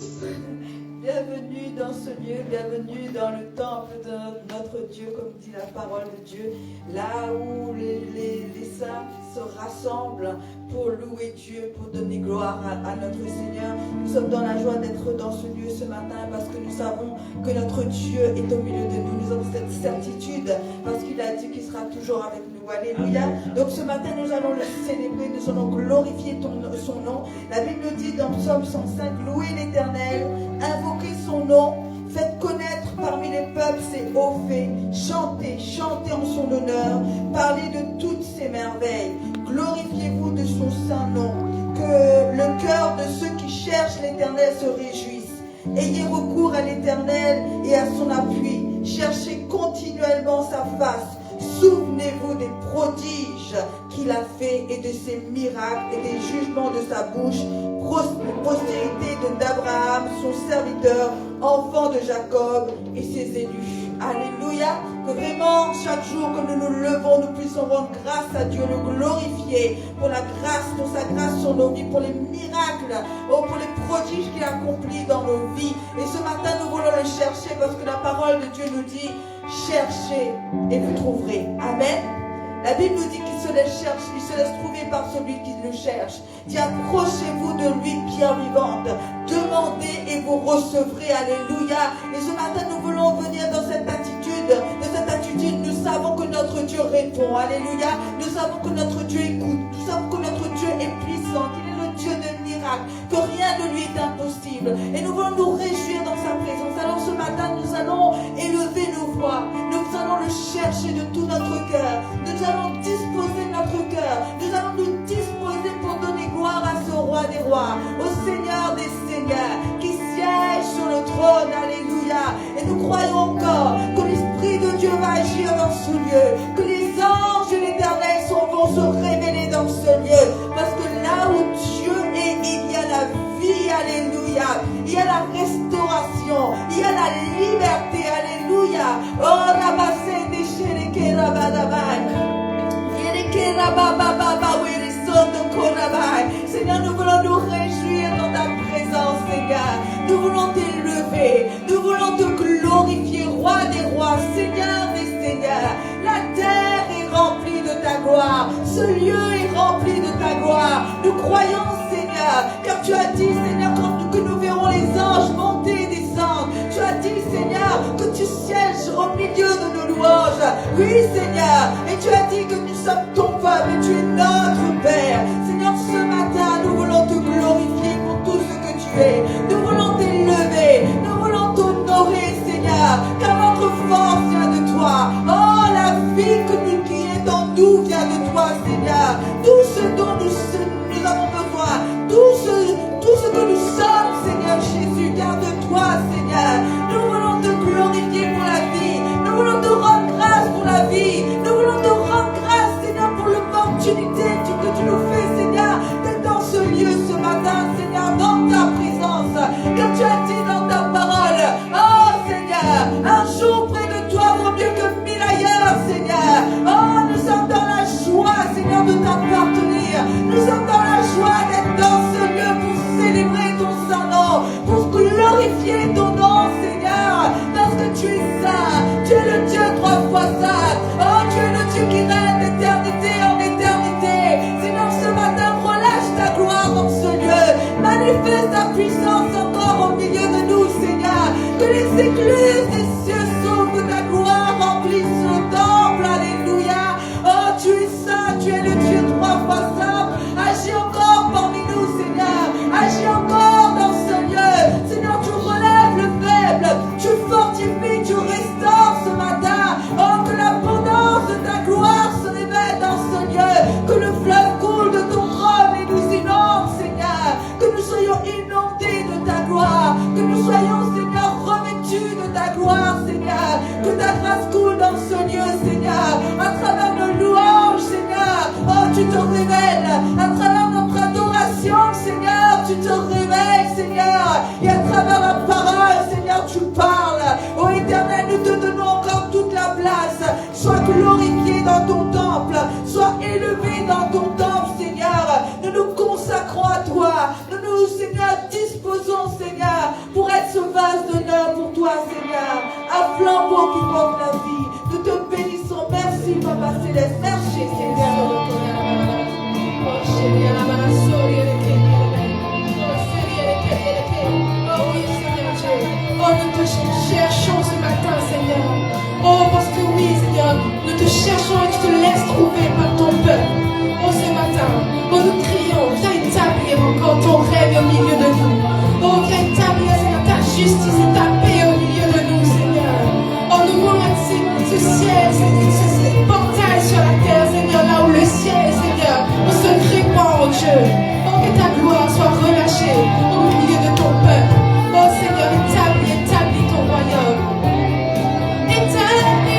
Bienvenue dans ce lieu, bienvenue dans le temple de notre Dieu, comme dit la parole de Dieu, là où les saints se rassemblent pour louer Dieu, pour donner gloire à notre Seigneur. Nous sommes dans la joie d'être dans ce lieu ce matin parce que nous savons que notre Dieu est au milieu de nous. Nous avons cette certitude parce qu'il a dit qu'il sera toujours avec nous. Alléluia. Donc ce matin, nous allons le célébrer, nous allons glorifier son nom. La Bible dit dans Psaume 105, louez l'Éternel, invoquez son nom, faites connaître parmi les peuples ses hauts faits, chantez, chantez en son honneur, parlez de toutes ses merveilles, glorifiez-vous de son saint nom, que le cœur de ceux qui cherchent l'Éternel se réjouisse. Ayez recours à l'Éternel et à son appui, cherchez continuellement sa face. Souvenez-vous des prodiges qu'il a fait et de ses miracles et des jugements de sa bouche, postérité d'Abraham, son serviteur, enfant de Jacob et ses élus. Alléluia. Que vraiment, chaque jour que nous nous levons, nous puissions rendre grâce à Dieu, le glorifier pour la grâce, pour sa grâce sur nos vies, pour les miracles, pour les prodiges qu'il accomplit dans nos vies. Et ce matin, nous voulons le chercher parce que la parole de Dieu nous dit, cherchez et vous trouverez. Amen. La Bible nous dit qu'il se laisse chercher, il se laisse trouver par celui qui le cherche. Dit, approchez-vous de lui, pierre vivante. Demandez et vous recevrez. Alléluia. Et ce matin, nous voulons venir dans cette attitude. De cette attitude, nous savons que notre Dieu répond. Alléluia. Nous savons que notre Dieu écoute. Nous savons que notre Dieu est puissant. Qu'il est le Dieu de miracles. Que rien de lui est impossible. Et nous voulons nous réjouir dans sa présence. Alors ce matin, nous allons élever nos voix. Nous allons le chercher de tout notre cœur. Nous allons disposer notre cœur. Nous allons nous disposer pour donner gloire à ce roi des rois, au Seigneur des seigneurs, qui siège sur le trône. Alléluia. Et nous croyons encore que l'Esprit de Dieu va agir dans ce lieu, que les anges de l'Éternel vont se révéler dans ce lieu. Parce que là où Dieu est, il y a la vie. Alléluia. Il y a la restauration. Il y a la liberté. Alléluia. Oh, Rabassé, déchiré, Seigneur, nous voulons nous réjouir dans ta présence, Seigneur. Nous voulons t'élever. Nous voulons te glorifier, roi des rois, Seigneur des seigneurs. La terre est remplie de ta gloire. Ce lieu est rempli de ta gloire. Nous croyons, Seigneur, car tu as dit, Seigneur, que nous verrons les anges monter et descendre. Tu as dit, Seigneur, que tu sièges au milieu de nos louanges. Oui, Seigneur. Et tu as dit que nous sommes ton peuple et tu es notre Père. Seigneur, ce matin, nous voulons te glorifier pour tout ce que tu es. Nous voulons t'élever. Nous voulons t'honorer, Seigneur, car notre force vient de toi. Oh, la vie qui est en nous vient de toi, Seigneur. Tout ce dont nous avons besoin, tout ce que nous sommes, Seigneur Jésus, vient de toi, Seigneur. Nous voulons te glorifier pour la vie. Nous voulons te rendre grâce pour la vie. Nous voulons te rendre grâce, Seigneur, pour l'opportunité que tu nous fais, Seigneur, d'être dans ce lieu ce matin, Seigneur, dans ta présence. Car tu as dit dans ta parole, oh Seigneur, un jour près de toi vaut mieux que 1000 ailleurs, Seigneur. Oh, nous sommes dans la joie, Seigneur, de t'appartenir. Nous sommes dans la joie d'être dans ce lieu pour célébrer ton saint nom, pour glorifier ton nom, Seigneur, parce que tu es saint, tu es le Dieu 3 fois saint. Oh, tu es le Dieu qui règne d'éternité en éternité. Seigneur, ce matin, relâche ta gloire dans ce lieu. Manifeste ta puissance encore au milieu de nous, Seigneur. Que les écluses des cieux s'ouvrent, que ta gloire remplisse le temple. Alléluia. Oh, tu es saint, tu es le Dieu 3 fois saint. Agis encore parmi nous, Seigneur. Agis encore dans ce lieu. Seigneur, tu relèves le faible. Tu fortifies, tu restaures ce matin. Oh, que l'abondance de ta gloire se révèle dans ce lieu. Que le fleuve coule de ton trône et nous inonde, Seigneur. Que nous soyons inondés de ta gloire. Que nous soyons, Seigneur, revêtus de ta gloire, Seigneur. Que ta grâce coule dans ce lieu, Seigneur. À travers nos louanges, Seigneur. Oh, tu te révèles. À travers notre adoration, Seigneur, tu te révèles, Seigneur. Et à travers la parole, Seigneur, tu parles. Oh, Éternel, nous te donnons encore toute la place. Sois glorifié dans ton temple. Sois élevé dans ton temple, Seigneur. Nous nous consacrons à toi. Nous nous, Seigneur, disposons, Seigneur, c'est les marcher, Seigneur. Oh oui, Seigneur Dieu. Oh, nous te cherchons ce matin, Seigneur. Oh, parce que oui, Seigneur, nous te cherchons et tu te laisses trouver par ton peuple. Oh, ce matin, oh, nous crions, viens établir encore ton règne au milieu de nous. Oh, viens établir, Seigneur, ta justice et ta paix au milieu de nous, Seigneur. Oh, nous voulons être ce ciel, ce portail sur la terre, Seigneur, là où le ciel, Seigneur, où se répand, oh Dieu. Oh, que ta gloire soit relâchée au milieu de ton peuple. Oh, Seigneur, établis ton royaume. Établis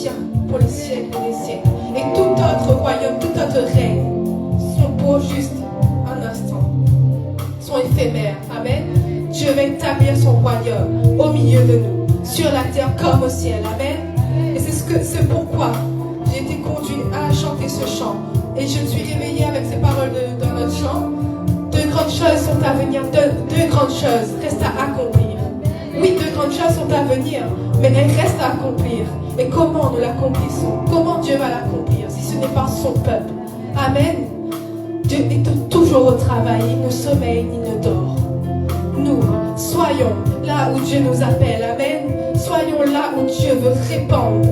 tien pour les siècles des siècles. Et tout autre royaume, tout autre règne sont pour juste un instant, sont éphémères. Amen. Dieu va établir son royaume au milieu de nous, sur la terre comme au ciel. Amen. Et c'est pourquoi j'ai été conduit à chanter ce chant. Et je me suis réveillée avec ces paroles dans notre chant. Deux grandes choses sont à venir, deux grandes choses restent à accomplir. Oui, deux grandes choses sont à venir, mais elles restent à accomplir. Et comment nous l'accomplissons? Comment Dieu va l'accomplir si ce n'est pas son peuple? Amen. Dieu est toujours au travail, il ne sommeille ni ne dort. Nous, soyons là où Dieu nous appelle. Amen. Soyons là où Dieu veut répandre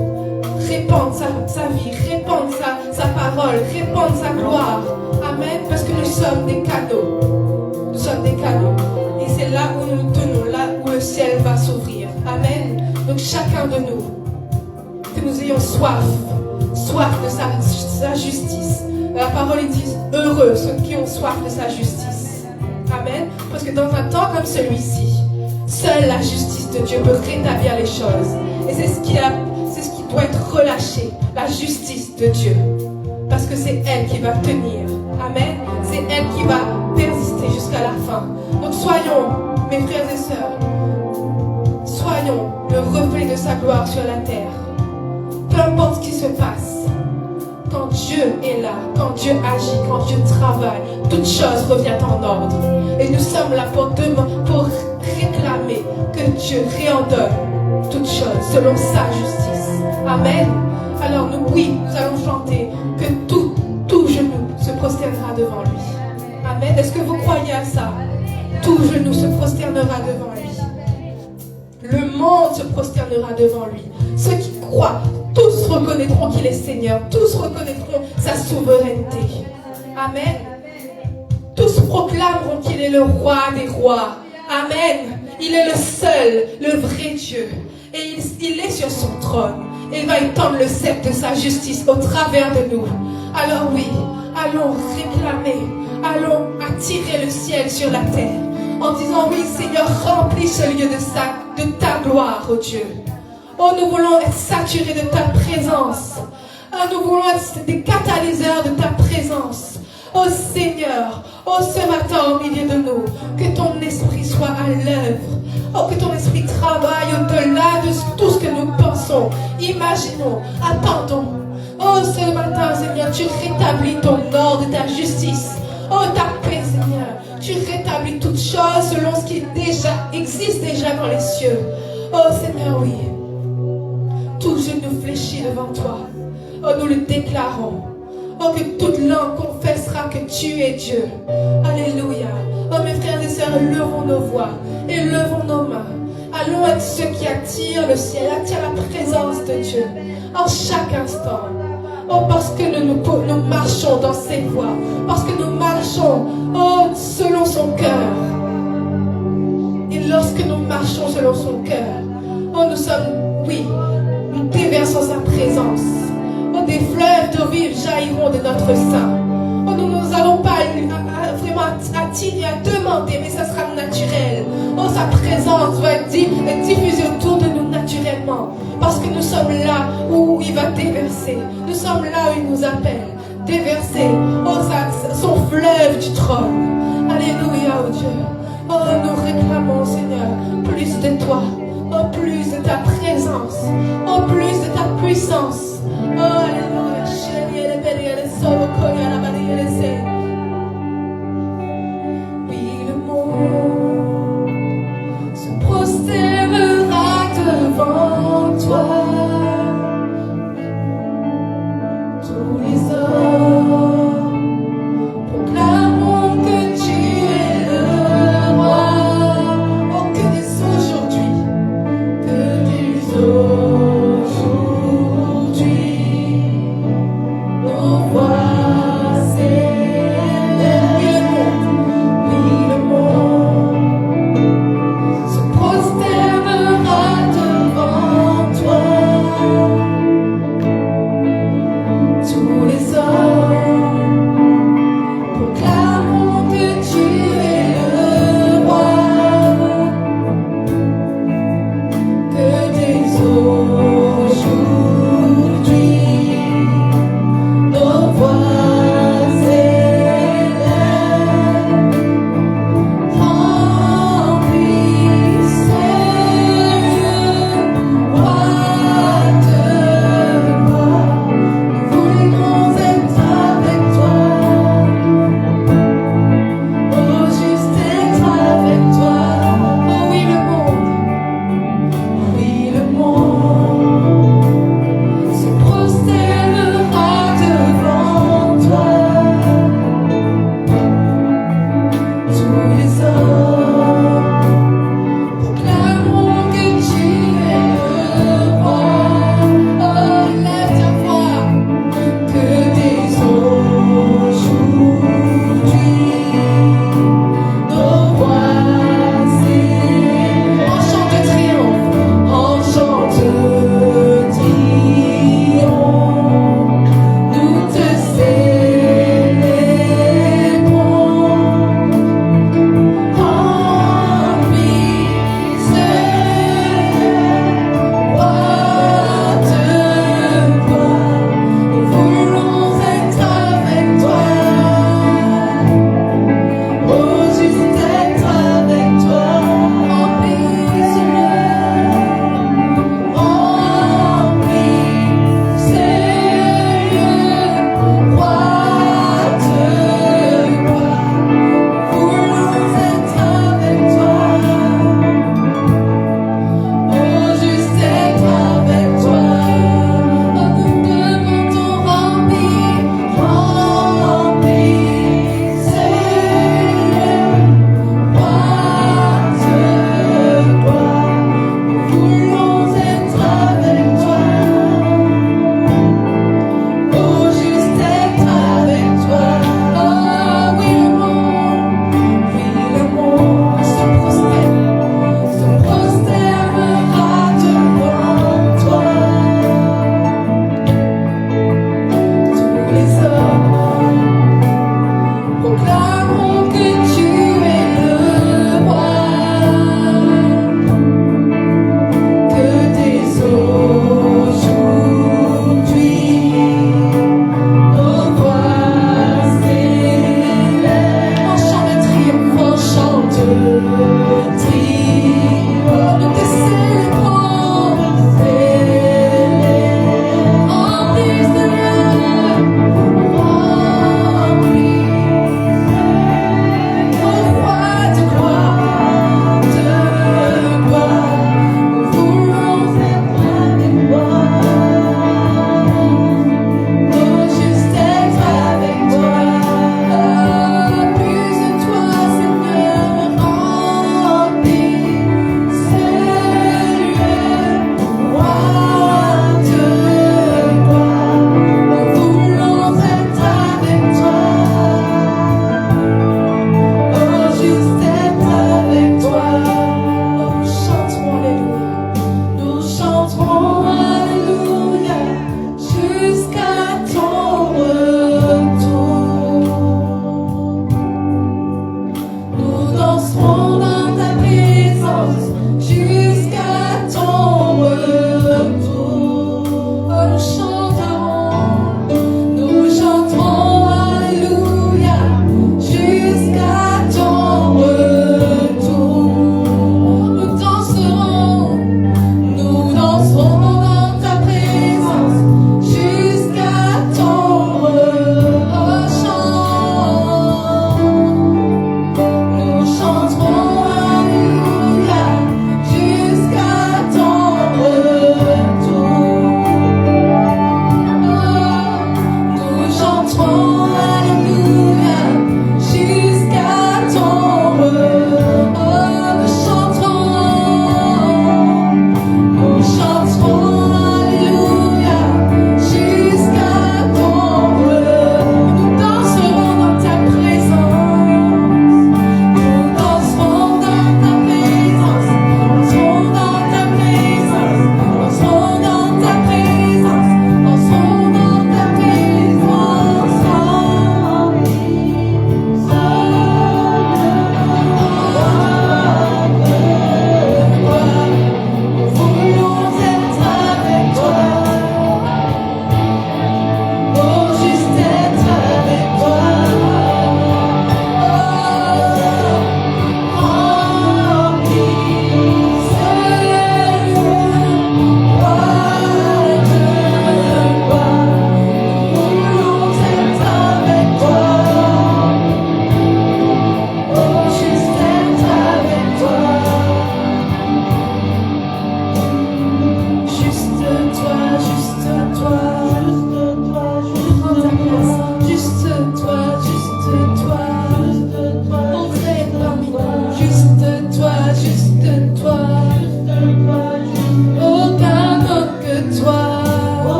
sa vie, répandre sa parole, répandre sa gloire. Amen. Parce que nous sommes des cadeaux. Nous sommes des cadeaux. Et c'est là où nous nous tenons, là où le ciel va s'ouvrir. Amen. Donc chacun de nous, que nous ayons soif de sa justice. La parole dit, heureux ceux qui ont soif de sa justice. Amen. Parce que dans un temps comme celui-ci, seule la justice de Dieu peut rétablir les choses. Et c'est ce qui doit être relâché, la justice de Dieu. Parce que c'est elle qui va tenir. Amen. C'est elle qui va persister jusqu'à la fin. Donc soyons, mes frères et sœurs, soyons le reflet de sa gloire sur la terre. Peu importe ce qui se passe, quand Dieu est là, quand Dieu agit, quand Dieu travaille, toute chose revient en ordre. Et nous sommes là pour réclamer que Dieu réordonne toute chose selon sa justice. Amen. Alors nous allons chanter que tout genou se prosternera devant lui. Amen. Est-ce que vous croyez à ça? Tout genou se prosternera devant lui. Le monde se prosternera devant lui. Ceux qui croient, tous reconnaîtront qu'il est Seigneur. Tous reconnaîtront sa souveraineté. Amen. Tous proclameront qu'il est le roi des rois. Amen. Il est le seul, le vrai Dieu. Et il est sur son trône. Il va étendre le sceptre de sa justice au travers de nous. Alors oui, allons réclamer, allons attirer le ciel sur la terre. En disant oui Seigneur, remplis ce lieu de ta gloire, oh Dieu. Oh, nous voulons être saturés de ta présence. Oh, nous voulons être des catalyseurs de ta présence. Oh Seigneur, oh ce matin au milieu de nous, que ton esprit soit à l'œuvre. Oh, que ton esprit travaille au-delà de tout ce que nous pensons, imaginons, attendons. Oh, ce matin, Seigneur, tu rétablis ton ordre et ta justice. Oh, ta paix, Seigneur. Tu rétablis toutes choses selon ce qui existe déjà dans les cieux. Oh, Seigneur, oui. Tout genou fléchit devant toi. Oh, nous le déclarons. Oh, que toute langue confessera que tu es Dieu. Alléluia. Oh, mes frères et sœurs, levons nos voix et levons nos mains. Allons être ceux qui attirent le ciel, attirent la présence de Dieu en chaque instant. Oh, parce que nous marchons dans ses voies, parce que nous marchons, oh, selon son cœur. Et lorsque nous marchons selon son cœur, oh, nous sommes, oui, nous déversons sa présence. Oh, des fleuves d'eau vive jailliront de notre sein. Oh, nous n'allons pas vraiment attirer, à demander, mais ça sera naturel. Oh, sa présence va être diffusée autour de nous naturellement. Parce que nous sommes là où il va déverser. Nous sommes là où il nous appelle. Déverser, oh, son fleuve du trône. Alléluia, oh Dieu. Oh, nous réclamons, Seigneur, plus de toi. Oh, plus de ta présence. Oh, plus de ta puissance. Oh, alléluia. Oui, le monde se prosternera devant toi. Tous les hommes proclameront que tu es le roi. Oh, que dès aujourd'hui,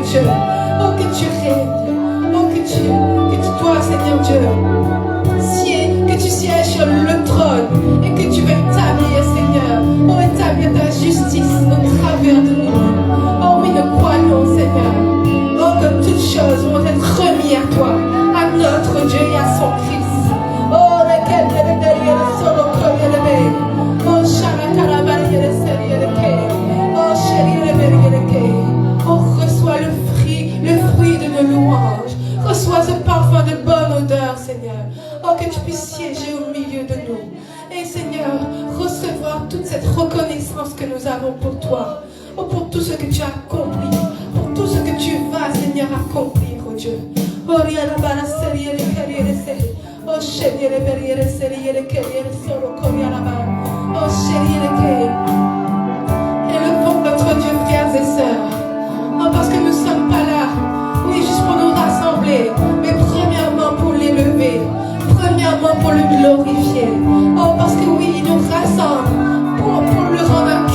Dieu. Oh, que tu règnes. Oh, que tu dois, Seigneur Dieu, que tu sièges sur le trône et que tu veux établir, Seigneur, oh, établir ta justice au travers de nous. Oh oui, nous croyons, Seigneur, oh, que toutes choses vont être remises à toi, à notre Dieu et à son Christ. Oh, lequel est le derrière le solo comme il est. Oh, Shalakarabari et le sérieux de Kay. Oh, chérie, le berrier de Kay. Oh, reçois le fruit de nos louanges. Reçois ce parfum de bonne odeur, Seigneur. Oh, que tu puisses siéger au milieu de nous. Et Seigneur, recevoir toute cette reconnaissance que nous avons pour toi. Oh, pour tout ce que tu as accompli. Pour tout ce que tu vas, Seigneur, accomplir, oh Dieu. Oh, rialabara serie le carrière serie. Oh, chérie, le berrière serie le carrière solo corialabara. Oh, chérie, le carrière. Élevons notre Dieu, frères et sœurs. Oh, parce que nous ne sommes pas là, oui, juste pour nous rassembler, mais premièrement pour l'élever, premièrement pour le glorifier. Oh, parce que oui, il nous rassemble pour lui rendre un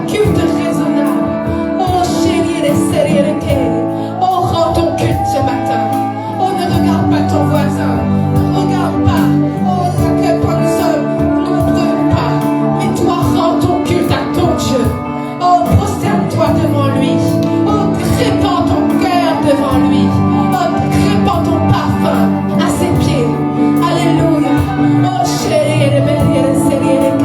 culte raisonnable. Oh, chérie, les séries, les quais. Oh, rends ton culte ce matin. Oh, ne regarde pas ton voisin. Ne regarde pas. Oh, à quel point nous sommes nombreux pas. Mais toi, rends ton culte à ton Dieu. Oh, prosterne-toi devant lui. Oh, répands ton cœur devant lui. Oh, répands ton parfum à ses pieds. Alléluia. Oh, chérie, les belles, les séries, les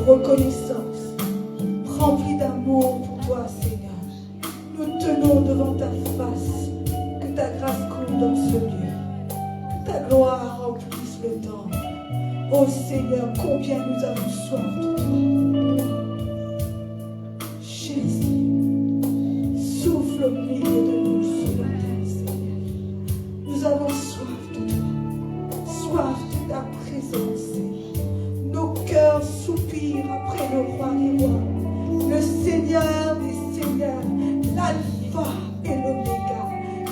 reconnaissance, remplis d'amour pour toi, Seigneur. Nous tenons devant ta face, que ta grâce coule dans ce lieu, que ta gloire remplisse le temple. Oh Seigneur, combien nous avons soif de toi. Jésus, souffle au milieu de nous ce matin, Seigneur. Nous avons soif de toi, soif de ta présence, Seigneur. Nos cœurs soupirent après le roi des rois, le Seigneur des seigneurs, l'alpha et l'oméga.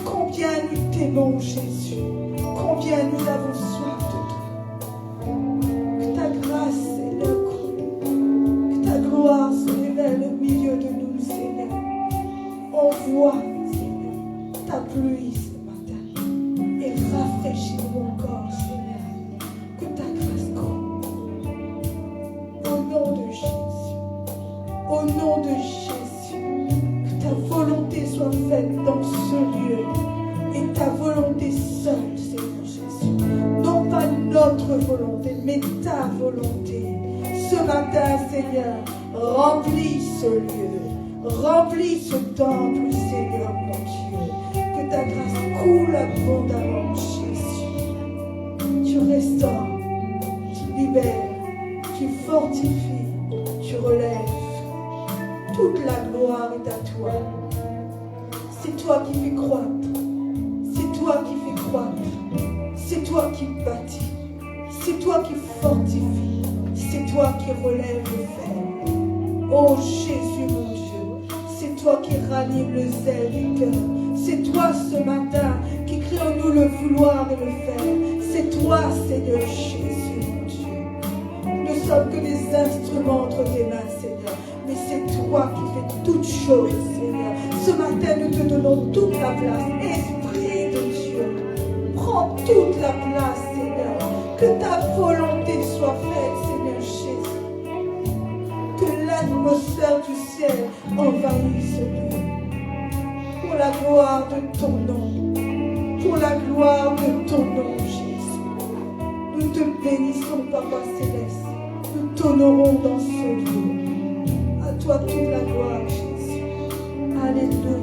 Combien nous t'aimons, Jésus, combien nous avons soif de toi. Que ta grâce, Seigneur, coule, que ta gloire se révèle au milieu de nous, Seigneur. Envoie, Seigneur, ta pluie ce matin et rafraîchis mon corps, Seigneur. Que ta grâce coule. Au nom de Jésus, au nom de Jésus, que ta volonté soit faite dans ce lieu et ta volonté seule, Seigneur Jésus. Non pas notre volonté, mais ta volonté. Ce matin, Seigneur, remplis ce lieu, remplis ce temple, Seigneur mon Dieu. Que ta grâce coule abondamment, Jésus. Tu restaures, tu libères, tu fortifies, tu relèves. Toute la gloire est à toi. C'est toi qui fais croître. C'est toi qui fais croître. C'est toi qui bâtis. C'est toi qui fortifie. C'est toi qui relève le fer. Oh Jésus mon Dieu, c'est toi qui ranime le zèle du cœur. C'est toi ce matin qui crée en nous le vouloir et le faire. C'est toi, Seigneur Jésus mon Dieu. Nous ne sommes que des instruments entre tes mains, Seigneur. Mais c'est toi qui fais toutes choses, Seigneur. Ce matin, nous te donnons toute la place. Esprit de Dieu, prends toute la place, Seigneur. Que ta volonté soit faite, Seigneur Jésus. Que l'atmosphère du ciel envahisse ce lieu. Pour la gloire de ton nom. Pour la gloire de ton nom, Jésus. Nous te bénissons, Papa Céleste. Nous t'honorons dans ce lieu. À toi toute la gloire, Jésus. Alléluia.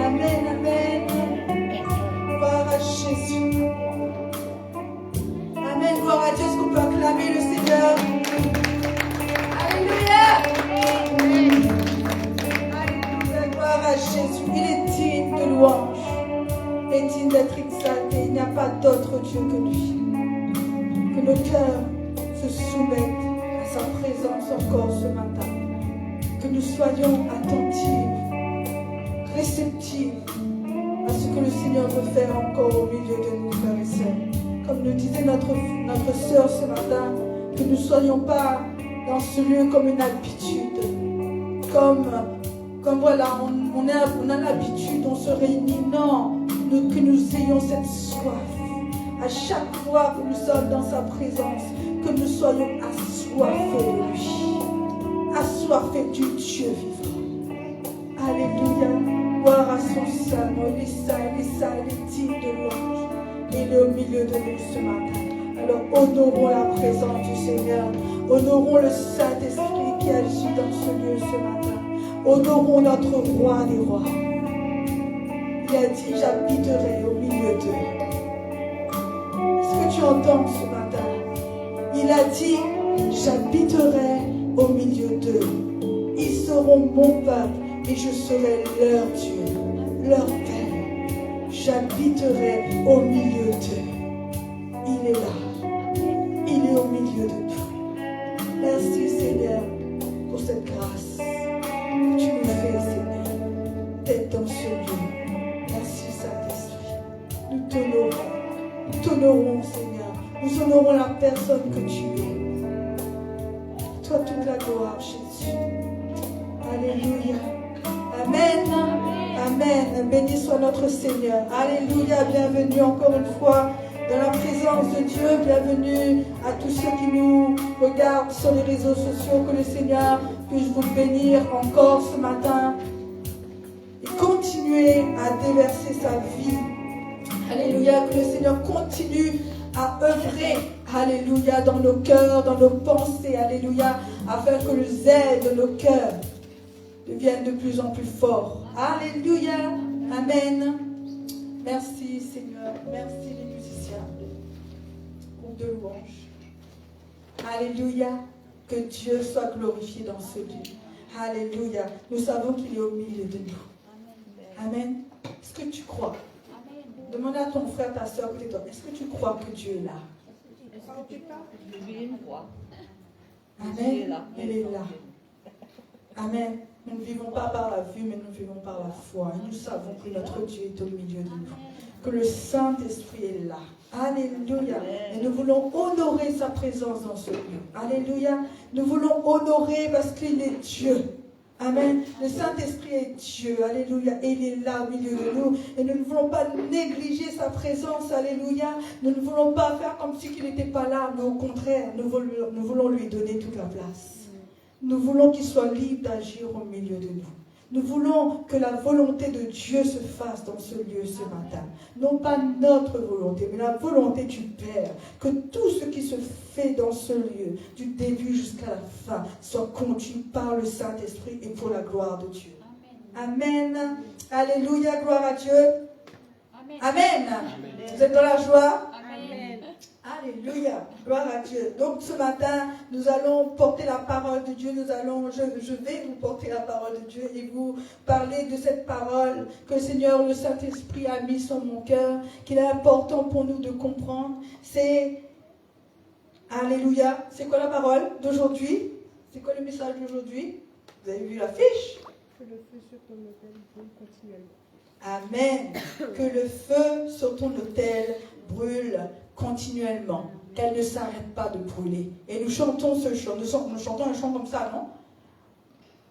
Amen, amen. Gloire à Jésus. Amen, gloire à Dieu. Est-ce qu'on peut acclamer le Seigneur? Alléluia. Alléluia, gloire à Jésus. Il est digne de louange et digne d'être exalté. Il n'y a pas d'autre Dieu que lui. Que nos cœurs se soumettent à sa présence encore ce matin. Que nous soyons attentifs, réceptifs à ce que le Seigneur veut faire encore au milieu de nous, frères et sœurs. Comme nous disait notre sœur ce matin, que nous ne soyons pas dans ce lieu comme une habitude. Comme voilà, on a l'habitude, on se réunit. Non, que nous ayons cette soif. À chaque fois que nous sommes dans sa présence, que nous soyons assoiffés de lui. Assoiffés du Dieu vivant. Alléluia. Gloire à son Saint. Il est saint, il est saint, il est digne de louange. Il est au milieu de nous ce matin. Alors honorons la présence du Seigneur. Honorons le Saint-Esprit qui agit dans ce lieu ce matin. Honorons notre roi des rois. Il a dit, j'habiterai au milieu d'eux. Est-ce que tu entends ce matin? Il a dit, j'habiterai au milieu d'eux. Ils seront mon peuple et je serai leur Dieu, leur Père. J'habiterai au milieu d'eux. Il est là. Il est au milieu de nous. Merci Seigneur pour cette grâce que tu nous fais, Seigneur, d'être dans ce lieu. Merci Saint-Esprit. Nous t'honorons, Seigneur. Nous honorons la personne que tu es. Toi toute la gloire, Jésus. Alléluia. Amen. Amen. Béni soit notre Seigneur. Alléluia. Bienvenue encore une fois dans la présence de Dieu. Bienvenue à tous ceux qui nous regardent sur les réseaux sociaux. Que le Seigneur puisse vous bénir encore ce matin et continuer à déverser sa vie. Alléluia. Que le Seigneur continue à œuvrer Alléluia, dans nos cœurs, dans nos pensées, alléluia, afin que le zèle de nos cœurs devienne de plus en plus fort. Alléluia, amen. Merci Seigneur, merci les musiciens, groupe de louanges. Alléluia, que Dieu soit glorifié dans ce lieu. Alléluia, nous savons qu'il est au milieu de nous. Amen. Est-ce que tu crois? Demande à ton frère, ta soeur, est-ce que tu crois que Dieu est là? Amen. Il est là. Amen. Nous ne vivons pas par la vue, mais nous vivons par la foi. Et nous savons que notre Dieu est au milieu de nous. Que le Saint-Esprit est là. Alléluia. Et nous voulons honorer sa présence dans ce lieu. Alléluia. Nous voulons honorer parce qu'il est Dieu. Amen. Le Saint-Esprit est Dieu. Alléluia. Et il est là au milieu de nous. Et nous ne voulons pas négliger sa présence. Alléluia. Nous ne voulons pas faire comme si il n'était pas là. Mais au contraire, nous voulons lui donner toute la place. Nous voulons qu'il soit libre d'agir au milieu de nous. Nous voulons que la volonté de Dieu se fasse dans ce lieu ce matin. Non pas notre volonté, mais la volonté du Père. Que tout ce qui se fait dans ce lieu, du début jusqu'à la fin, soit conduit par le Saint-Esprit et pour la gloire de Dieu. Amen. Amen. Alléluia, gloire à Dieu. Amen. Amen. Amen. Vous êtes dans la joie? Amen. Alléluia, gloire à Dieu. Donc ce matin, nous allons porter la parole de Dieu. Je vais vous porter la parole de Dieu et vous parler de cette parole que le Seigneur, le Saint-Esprit a mis sur mon cœur, qu'il est important pour nous de comprendre. C'est, alléluia, c'est quoi la parole d'aujourd'hui? C'est quoi le message d'aujourd'hui? Vous avez vu l'affiche? Que le feu sur ton autel brûle continuellement. Amen. Que le feu sur ton autel brûle continuellement, qu'elle ne s'arrête pas de brûler. Et nous chantons ce chant, nous chantons un chant comme ça, non?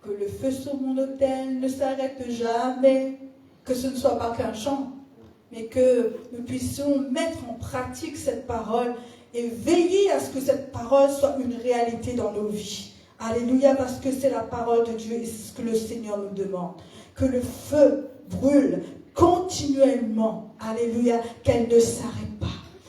Que le feu sur mon autel ne s'arrête jamais, que ce ne soit pas qu'un chant, mais que nous puissions mettre en pratique cette parole et veiller à ce que cette parole soit une réalité dans nos vies. Alléluia, parce que c'est la parole de Dieu et c'est ce que le Seigneur nous demande. Que le feu brûle continuellement, alléluia, qu'elle ne s'arrête pas,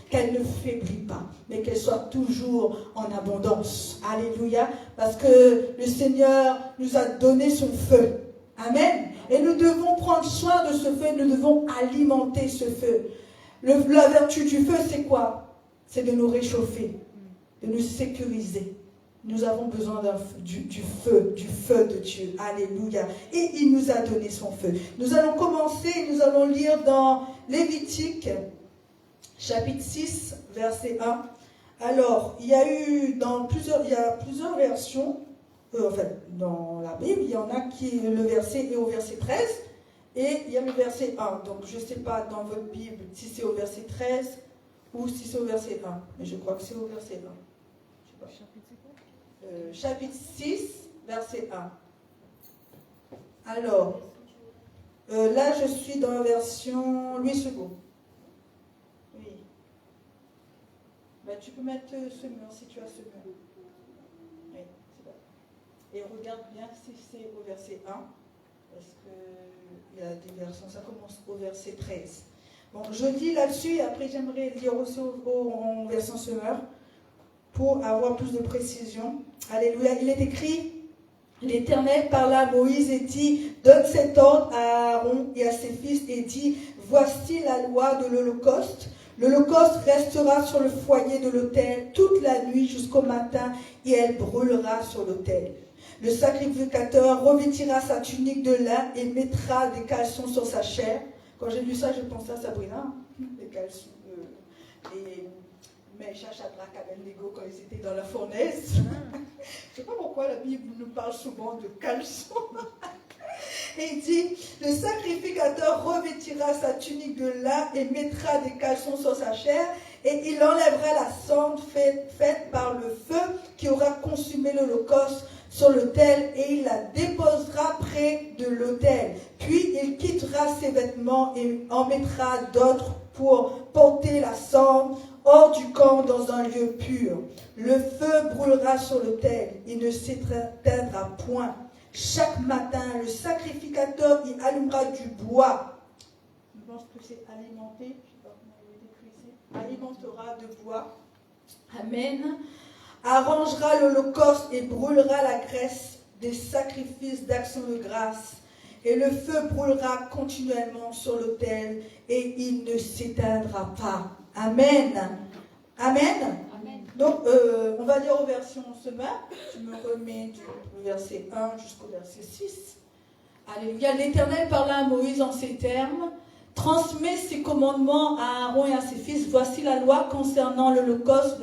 qu'elle ne faiblit pas, mais qu'elle soit toujours en abondance. Alléluia, parce que le Seigneur nous a donné son feu. Amen. Et nous devons prendre soin de ce feu, nous devons alimenter ce feu. La vertu du feu, c'est quoi? C'est de nous réchauffer, de nous sécuriser. Nous avons besoin du feu de Dieu. Alléluia. Et il nous a donné son feu. Nous allons commencer, nous allons lire dans Lévitique, chapitre 6, verset 1. Alors, il y a plusieurs versions. En fait, dans la Bible, il y en a qui, le verset est au verset 13. Et il y a le verset 1. Donc, je ne sais pas dans votre Bible si c'est au verset 13 ou si c'est au verset 1. Mais je crois que c'est au verset 1. Je sais pas. Chapitre 6, verset 1. Alors, là je suis dans la version Louis II. Oui. Ben, tu peux mettre ce mur si tu as ce mur. Oui, c'est bon. Et regarde bien si c'est au verset 1, parce qu'il y a des versions, ça commence au verset 13. Bon, je lis là-dessus et après j'aimerais lire aussi en version Semeur pour avoir plus de précision. Alléluia. Il est écrit, l'Éternel parla à Moïse et dit, donne cet ordre à Aaron et à ses fils et dit, voici la loi de l'Holocauste. L'Holocauste restera sur le foyer de l'autel toute la nuit jusqu'au matin et elle brûlera sur l'autel. Le sacrificateur revêtira sa tunique de lin et mettra des caleçons sur sa chair. Quand j'ai lu ça, je pensais à Sabrina, les caleçons. Mais Shadrach, Abednego, quand ils étaient dans la fournaise. Je ne sais pas pourquoi la Bible nous parle souvent de caleçons. Et il dit, le sacrificateur revêtira sa tunique de lin et mettra des caleçons sur sa chair et il enlèvera la cendre faite par le feu qui aura consumé l'Holocauste sur l'autel et il la déposera près de l'autel. Puis il quittera ses vêtements et en mettra d'autres pour porter la cendre hors du camp dans un lieu pur. Le feu brûlera sur l'autel, il ne s'éteindra point. Chaque matin, le sacrificateur y allumera du bois. Je pense que c'est alimenté, je sais pas comment il est écrit ici. Alimentera de bois Amen. Arrangera l'holocauste et brûlera la graisse des sacrifices d'action de grâce. Et le feu brûlera continuellement sur l'autel et il ne s'éteindra pas. Amen. Amen. Donc, on va lire aux versions semaine. Je me remets du verset 1 jusqu'au verset 6. Alléluia. L'Éternel parla à Moïse en ces termes. Transmets ces commandements à Aaron et à ses fils. Voici la loi concernant l'holocauste.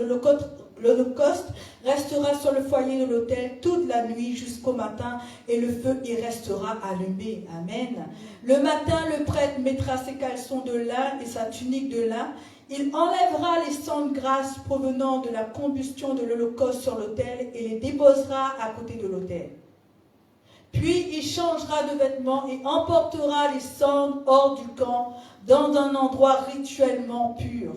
L'holocauste restera sur le foyer de l'autel toute la nuit jusqu'au matin et le feu y restera allumé. Amen. Le matin, le prêtre mettra ses caleçons de lin et sa tunique de lin. Il enlèvera les sangs de grâce provenant de la combustion de l'holocauste sur l'autel et les déposera à côté de l'autel. Puis il changera de vêtements et emportera les cendres hors du camp dans un endroit rituellement pur.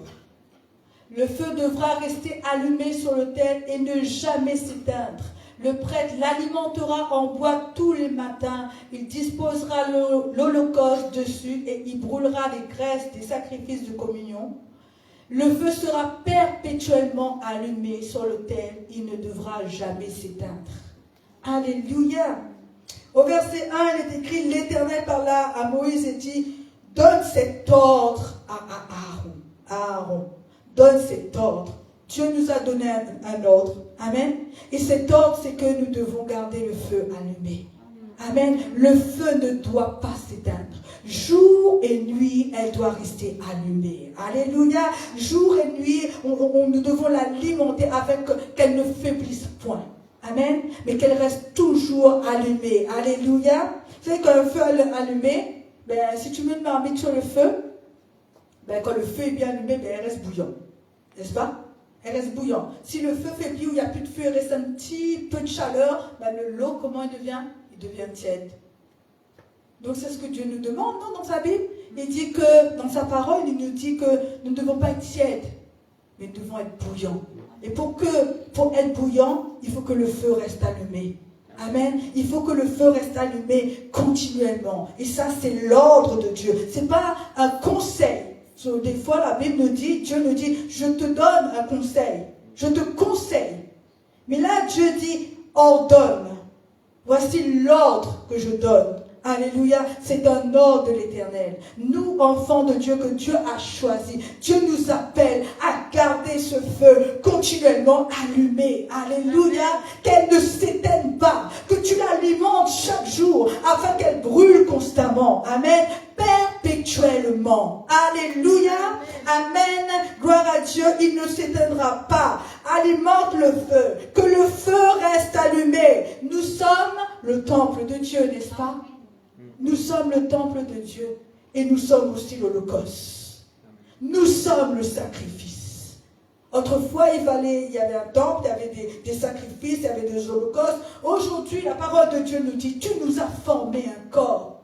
Le feu devra rester allumé sur l'autel et ne jamais s'éteindre. Le prêtre l'alimentera en bois tous les matins. Il disposera l'holocauste dessus et il brûlera les graisses des sacrifices de communion. Le feu sera perpétuellement allumé sur l'autel. Il ne devra jamais s'éteindre. Alléluia. Au verset 1, il est écrit, l'Éternel parla à Moïse et dit, donne cet ordre à Aaron. Donne cet ordre. Dieu nous a donné un ordre. Amen. Et cet ordre, c'est que nous devons garder le feu allumé. Amen. Le feu ne doit pas s'éteindre. Jour et nuit, elle doit rester allumée. Alléluia. Jour et nuit, nous devons l'alimenter avec qu'elle ne faiblisse point. Amen. Mais qu'elle reste toujours allumée. Alléluia. Vous savez, quand le feu est allumé, si tu mets une marmite sur le feu, quand le feu est bien allumé, elle reste bouillante. N'est-ce pas? Elle reste bouillante. Si le feu faiblit ou il n'y a plus de feu, il reste un petit peu de chaleur, l'eau, comment il devient? Il devient tiède. Donc c'est ce que Dieu nous demande, non, dans sa Bible. Il dit que, dans sa parole, il nous dit que nous ne devons pas être tièdes, mais nous devons être bouillants. Et pour être bouillant, il faut que le feu reste allumé. Amen. Il faut que le feu reste allumé continuellement. Et ça, c'est l'ordre de Dieu. Ce n'est pas un conseil. Des fois, la Bible nous dit, Dieu nous dit, je te donne un conseil. Je te conseille. Mais là, Dieu dit, ordonne. Voici l'ordre que je donne. Alléluia, c'est un ordre de l'Éternel. Nous, enfants de Dieu, que Dieu a choisi, Dieu nous appelle à garder ce feu continuellement allumé. Alléluia, qu'elle ne s'éteigne pas, que tu l'alimentes chaque jour afin qu'elle brûle constamment. Amen. Perpétuellement. Alléluia. Amen. Gloire à Dieu, il ne s'éteindra pas. Alimente le feu, que le feu reste allumé. Nous sommes le temple de Dieu, n'est-ce pas? Nous sommes le temple de Dieu et nous sommes aussi l'Holocauste. Nous sommes le sacrifice. Autrefois, il y avait un temple, il y avait des sacrifices, il y avait des holocaustes. Aujourd'hui, la parole de Dieu nous dit, tu nous as formé un corps.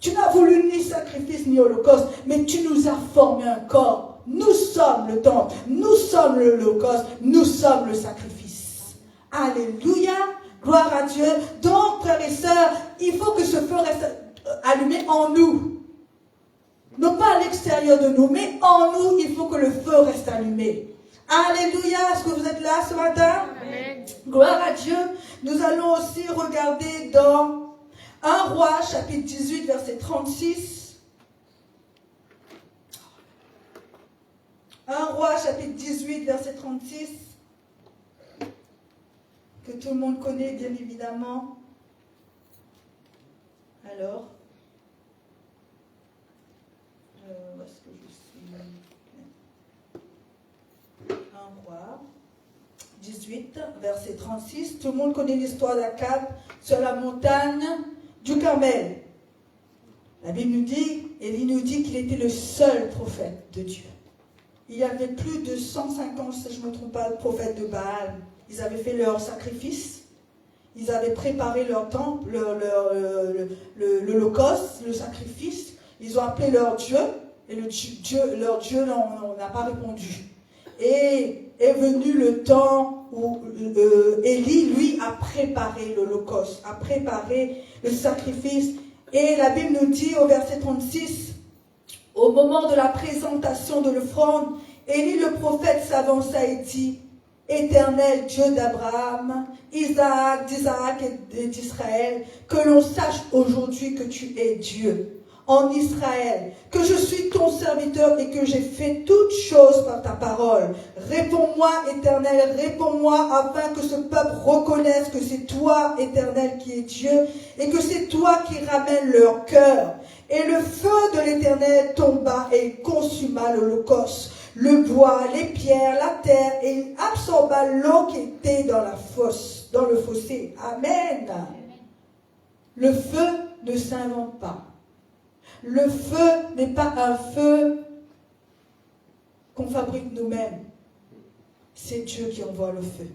Tu n'as voulu ni sacrifice ni holocauste, mais tu nous as formé un corps. Nous sommes le temple, nous sommes l'Holocauste, nous sommes le sacrifice. Alléluia. Gloire à Dieu. Donc, frères et sœurs, il faut que ce feu reste allumé en nous. Non pas à l'extérieur de nous, mais en nous, il faut que le feu reste allumé. Alléluia. Est-ce que vous êtes là ce matin? Amen. Gloire à Dieu. Nous allons aussi regarder dans 1 Roi, chapitre 18, verset 36. 1 Roi, chapitre 18, verset 36. Que tout le monde connaît, bien évidemment. Alors, où est-ce que je suis? 1 Roi, 18, verset 36. Tout le monde connaît l'histoire d'Akab sur la montagne du Carmel. La Bible nous dit, Élie nous dit qu'il était le seul prophète de Dieu. Il y avait plus de 150, si je ne me trompe pas, prophètes de Baal. Ils avaient fait leur sacrifice, ils avaient préparé leur temple, l'holocauste, le sacrifice. Ils ont appelé leur Dieu, et leur Dieu n'a pas répondu. Et est venu le temps où Élie, lui, a préparé l'holocauste, a préparé le sacrifice. Et la Bible nous dit au verset 36, au moment de la présentation de l'offrande, Élie le prophète s'avança et dit, Éternel Dieu d'Abraham, d'Isaac et d'Israël, que l'on sache aujourd'hui que tu es Dieu en Israël, que je suis ton serviteur et que j'ai fait toutes choses par ta parole. Réponds-moi, Éternel, réponds-moi, afin que ce peuple reconnaisse que c'est toi, Éternel, qui es Dieu, et que c'est toi qui ramènes leur cœur. Et le feu de l'Éternel tomba et consuma l'holocauste, le bois, les pierres, la terre, et il absorba l'eau qui était dans le fossé. Amen. Le feu ne s'invente pas. Le feu n'est pas un feu qu'on fabrique nous-mêmes. C'est Dieu qui envoie le feu.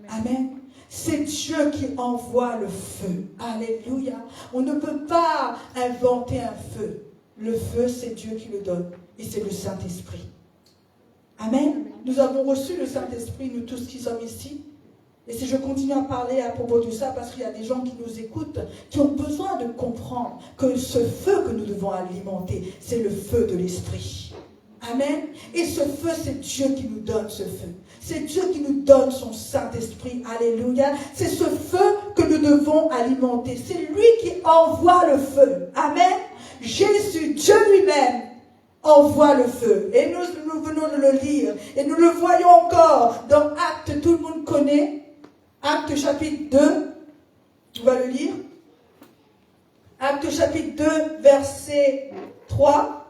Amen. C'est Dieu qui envoie le feu. Alléluia. On ne peut pas inventer un feu. Le feu, c'est Dieu qui le donne. Et c'est le Saint-Esprit. Amen. Nous avons reçu le Saint-Esprit, nous tous qui sommes ici. Et si je continue à parler à propos de ça, parce qu'il y a des gens qui nous écoutent, qui ont besoin de comprendre que ce feu que nous devons alimenter, c'est le feu de l'Esprit. Amen. Et ce feu, c'est Dieu qui nous donne ce feu. C'est Dieu qui nous donne son Saint-Esprit. Alléluia. C'est ce feu que nous devons alimenter. C'est lui qui envoie le feu. Amen. Jésus, Dieu lui-même, envoie le feu. Et nous venons de le lire. Et nous le voyons encore dans Actes, tout le monde connaît. Actes chapitre 2, on va le lire. Actes chapitre 2, verset 3.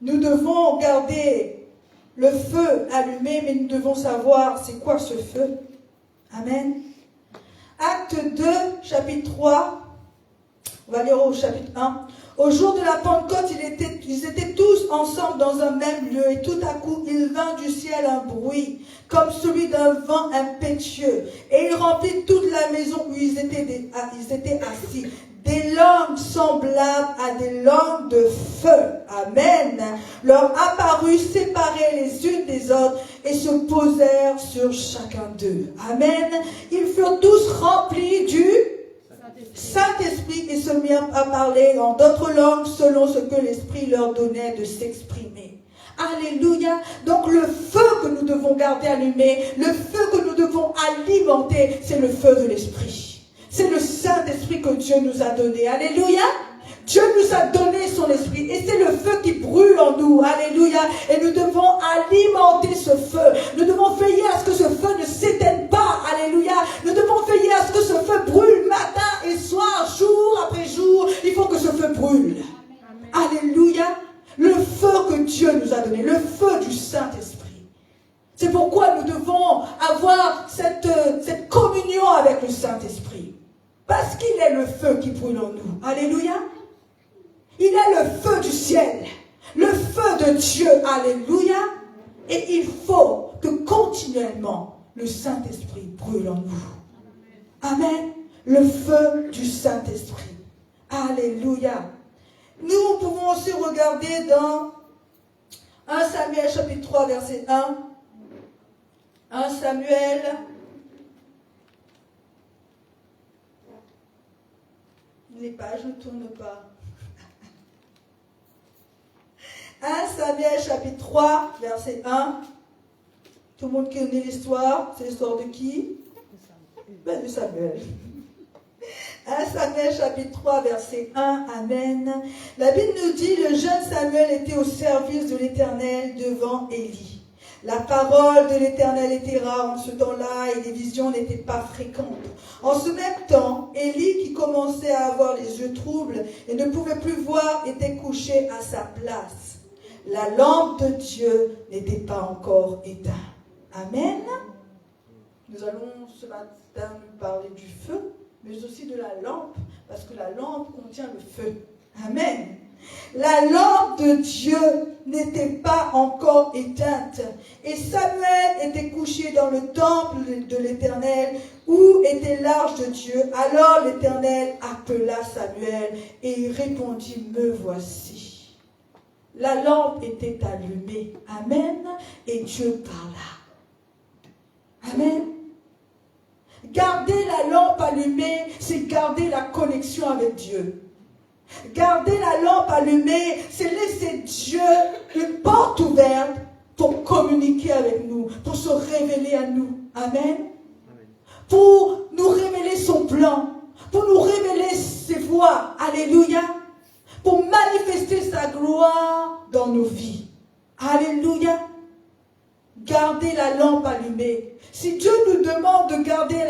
Nous devons garder le feu allumé, mais nous devons savoir c'est quoi ce feu. Amen. Acte 2, chapitre 3. On va lire au chapitre 1. Au jour de la Pentecôte, ils étaient tous ensemble dans un même lieu et tout à coup, il vint du ciel un bruit, comme celui d'un vent impétueux. Et il remplit toute la maison où ils étaient assis. Des langues semblables à des langues de feu. Amen. Leur apparut séparées les unes des autres et se posèrent sur chacun d'eux. Amen. Ils furent tous remplis du Saint-Esprit et se mirent à parler en d'autres langues selon ce que l'Esprit leur donnait de s'exprimer. Alléluia. Donc le feu que nous devons garder allumé, le feu que nous devons alimenter, c'est le feu de l'Esprit. C'est le Saint-Esprit que Dieu nous a donné. Alléluia. Dieu nous a donné son esprit et c'est le feu qui brûle en nous. Alléluia. Et nous devons alimenter ce feu. Nous devons veiller à ce que ce feu ne s'éteigne pas. Alléluia. Nous devons veiller à ce que ce feu brûle matin et soir, jour après jour. Il faut que ce feu brûle. Amen. Alléluia. Le feu que Dieu nous a donné, le feu du Saint-Esprit. C'est pourquoi nous devons avoir cette communion avec le Saint-Esprit. Parce qu'il est le feu qui brûle en nous. Alléluia. Il est le feu du ciel, le feu de Dieu, alléluia. Et il faut que continuellement le Saint-Esprit brûle en nous. Amen. Le feu du Saint-Esprit. Alléluia. Nous pouvons aussi regarder dans 1 Samuel chapitre 3 verset 1. 1 Samuel. Les pages ne tournent pas. 1 Samuel chapitre 3, verset 1. Tout le monde connaît l'histoire. C'est l'histoire de qui? De Samuel. 1 Samuel chapitre 3, verset 1. Amen. La Bible nous dit, le jeune Samuel était au service de l'Éternel devant Élie. La parole de l'Éternel était rare en ce temps-là et les visions n'étaient pas fréquentes. En ce même temps, Élie, qui commençait à avoir les yeux troubles et ne pouvait plus voir, était couché à sa place. La lampe de Dieu n'était pas encore éteinte. Amen. Nous allons ce matin nous parler du feu, mais aussi de la lampe, parce que la lampe contient le feu. Amen. La lampe de Dieu n'était pas encore éteinte. Et Samuel était couché dans le temple de l'Éternel, où était l'arche de Dieu. Alors l'Éternel appela Samuel, et il répondit, me voici. La lampe était allumée. Amen. Et Dieu parla. Amen. Garder la lampe allumée, c'est garder la connexion avec Dieu. Garder la lampe allumée, c'est laisser Dieu une porte ouverte pour communiquer avec nous, pour se révéler à nous. Amen. Pour nous révéler son plan, pour nous révéler ses voies. Alléluia. Pour manifester sa gloire dans nos vies. Alléluia. Garder la lampe allumée. Si Dieu nous demande de garder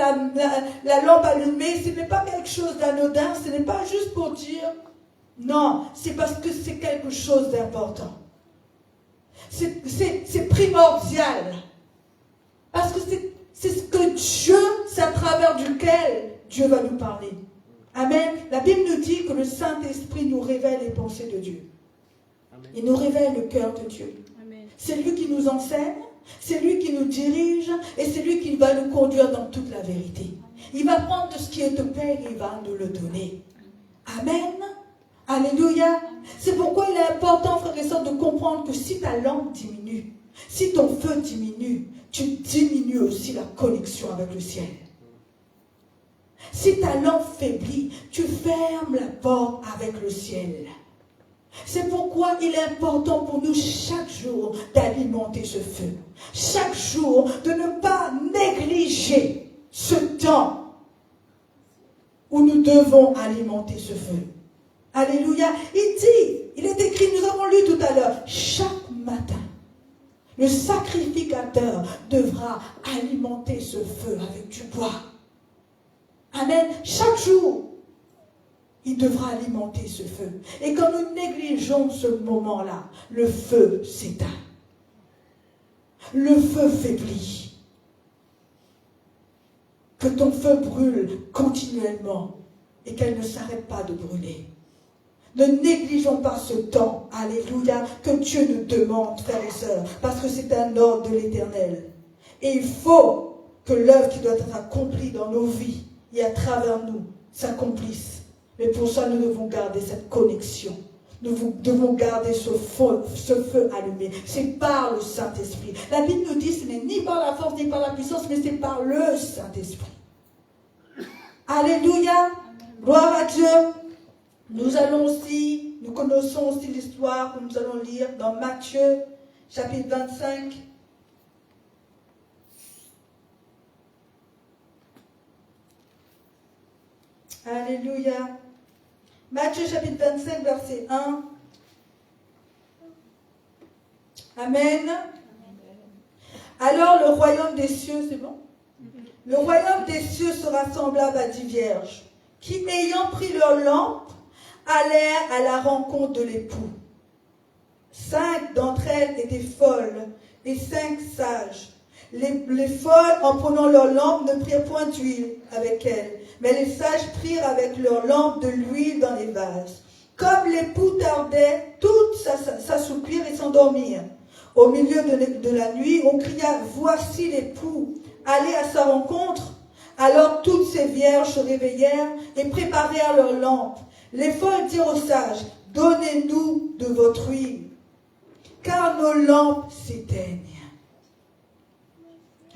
la lampe allumée, ce n'est pas quelque chose d'anodin, ce n'est pas juste pour dire non, c'est parce que c'est quelque chose d'important. C'est primordial. Parce que c'est ce que Dieu, c'est à travers duquel Dieu va nous parler. Amen. La Bible nous dit que le Saint-Esprit nous révèle les pensées de Dieu. Amen. Il nous révèle le cœur de Dieu. Amen. C'est lui qui nous enseigne, c'est lui qui nous dirige et c'est lui qui va nous conduire dans toute la vérité. Il va prendre de ce qui est de paix et il va nous le donner. Amen. Alléluia. C'est pourquoi il est important, frères et sœurs, de comprendre que si ta lampe diminue, si ton feu diminue, tu diminues aussi la connexion avec le ciel. Si ta lampe faiblit, tu fermes la porte avec le ciel. C'est pourquoi il est important pour nous chaque jour d'alimenter ce feu. Chaque jour de ne pas négliger ce temps où nous devons alimenter ce feu. Alléluia. Il est écrit, nous avons lu tout à l'heure, chaque matin, le sacrificateur devra alimenter ce feu avec du bois. Amen. Chaque jour, il devra alimenter ce feu. Et quand nous négligeons ce moment-là, le feu s'éteint. Le feu faiblit. Que ton feu brûle continuellement et qu'elle ne s'arrête pas de brûler. Ne négligeons pas ce temps, alléluia, que Dieu nous demande, frères et sœurs, parce que c'est un ordre de l'Éternel. Et il faut que l'œuvre qui doit être accomplie dans nos vies et à travers nous s'accomplisse. Mais pour ça, nous devons garder cette connexion. Nous devons garder ce feu allumé. C'est par le Saint-Esprit. La Bible nous dit que ce n'est ni par la force ni par la puissance, mais c'est par le Saint-Esprit. Alléluia. Gloire à Dieu. Nous connaissons aussi l'histoire que nous allons lire dans Matthieu, chapitre 25. Alléluia. Matthieu, chapitre 25, verset 1. Amen. Alors le royaume des cieux, c'est bon? Le royaume des cieux sera semblable à 10 vierges qui, ayant pris leur lampe, allèrent à la rencontre de l'époux. 5 d'entre elles étaient folles et 5 sages. Les folles, en prenant leur lampe, ne prirent point d'huile avec elles, mais les sages prirent avec leur lampe de l'huile dans les vases. Comme l'époux tardait, toutes s'assoupirent et s'endormirent. Au milieu de la nuit, on cria « Voici l'époux, allez à sa rencontre !» Alors toutes ces vierges se réveillèrent et préparèrent leurs lampes. Les folles dirent aux sages, « Donnez-nous de votre huile, car nos lampes s'éteignent. »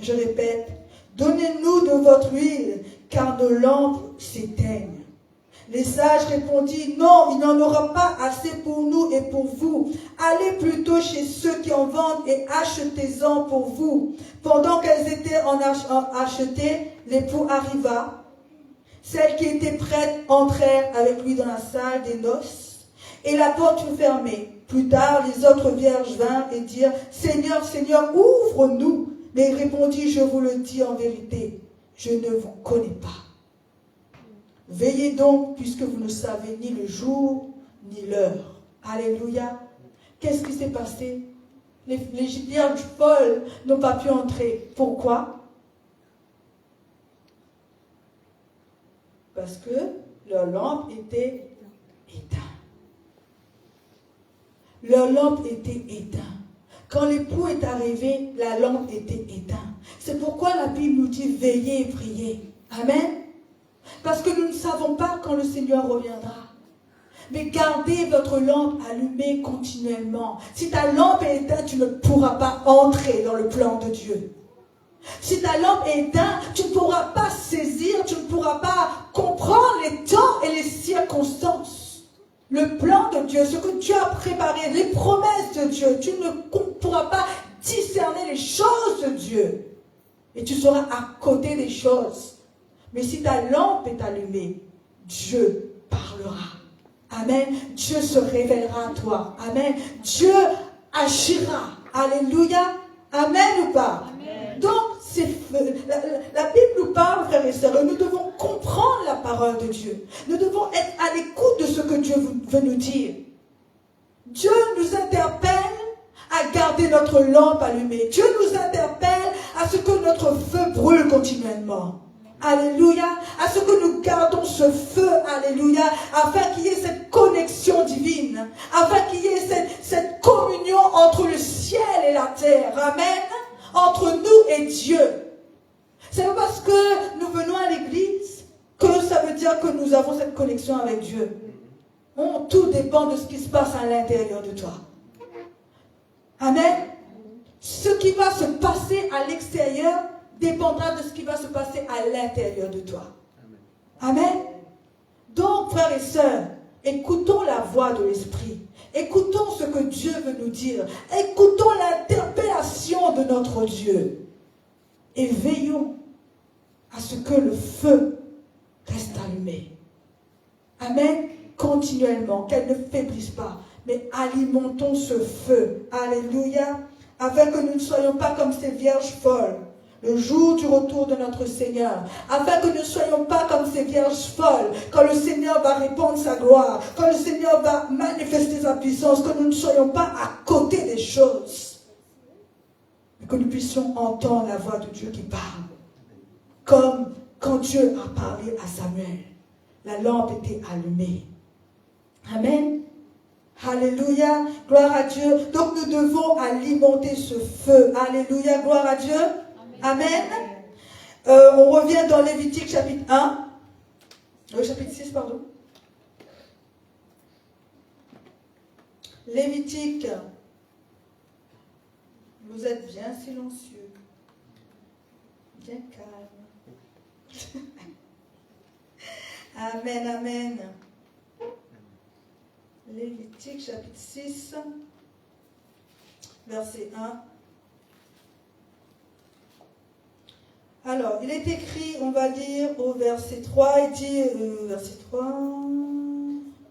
Je répète, « Donnez-nous de votre huile, car nos lampes s'éteignent. » Les sages répondirent, « Non, il n'en aura pas assez pour nous et pour vous. Allez plutôt chez ceux qui en vendent et achetez-en pour vous. » Pendant qu'elles étaient en achetées, l'époux arriva. Celles qui étaient prêtes entrèrent avec lui dans la salle des noces, et la porte fut fermée. Plus tard, les autres vierges vinrent et dirent, « Seigneur, Seigneur, ouvre-nous. » Mais il répondit, « Je vous le dis en vérité, je ne vous connais pas. Veillez donc, puisque vous ne savez ni le jour, ni l'heure. » Alléluia. Qu'est-ce qui s'est passé? Les vierges folles n'ont pas pu entrer. Pourquoi? Parce que leur lampe était éteinte. Leur lampe était éteinte. Quand l'époux est arrivé, la lampe était éteinte. C'est pourquoi la Bible nous dit veillez et priez. Amen. Parce que nous ne savons pas quand le Seigneur reviendra. Mais gardez votre lampe allumée continuellement. Si ta lampe est éteinte, tu ne pourras pas entrer dans le plan de Dieu. Si ta lampe est éteinte, tu ne pourras pas saisir, tu ne pourras pas comprendre les temps et les circonstances. le plan de Dieu, ce que Dieu a préparé, les promesses de Dieu, tu ne pourras pas discerner les choses de Dieu. Et tu seras à côté des choses. Mais si ta lampe est allumée, Dieu parlera. Amen. Dieu se révélera à toi. Amen. Dieu agira. Alléluia. Amen ou pas? Amen. Donc, la Bible nous parle, frères et sœurs, et nous devons comprendre la parole de Dieu. Nous devons être à l'écoute de ce que Dieu veut nous dire. Dieu nous interpelle à garder notre lampe allumée. Dieu nous interpelle à ce que notre feu brûle continuellement. Alléluia. À ce que nous gardons ce feu, alléluia, afin qu'il y ait cette connexion divine, afin qu'il y ait cette communion entre le ciel et la terre. Amen. Entre nous et Dieu. C'est pas parce que nous venons à l'église que ça veut dire que nous avons cette connexion avec Dieu. Tout dépend de ce qui se passe à l'intérieur de toi. Amen. Ce qui va se passer à l'extérieur dépendra de ce qui va se passer à l'intérieur de toi. Amen. Donc, frères et sœurs, écoutons la voix de l'Esprit. Écoutons ce que Dieu veut nous dire. Écoutons l'interpellation de notre Dieu. Et veillons à ce que le feu reste allumé. Amen. Continuellement, qu'elle ne faiblisse pas. Mais alimentons ce feu. Alléluia. Afin que nous ne soyons pas comme ces vierges folles le jour du retour de notre Seigneur, afin que nous ne soyons pas comme ces vierges folles, quand le Seigneur va répandre sa gloire, quand le Seigneur va manifester sa puissance, que nous ne soyons pas à côté des choses, mais que nous puissions entendre la voix de Dieu qui parle, comme quand Dieu a parlé à Samuel, la lampe était allumée. Amen. Alléluia, gloire à Dieu. Donc nous devons alimenter ce feu. Alléluia, gloire à Dieu. Amen. On revient dans Lévitique chapitre 1. Chapitre 6, pardon. Lévitique. Vous êtes bien silencieux. Bien calme. Amen, amen. Lévitique chapitre 6, verset 1. Alors, il est écrit, on va lire au verset 3, il dit, verset 3,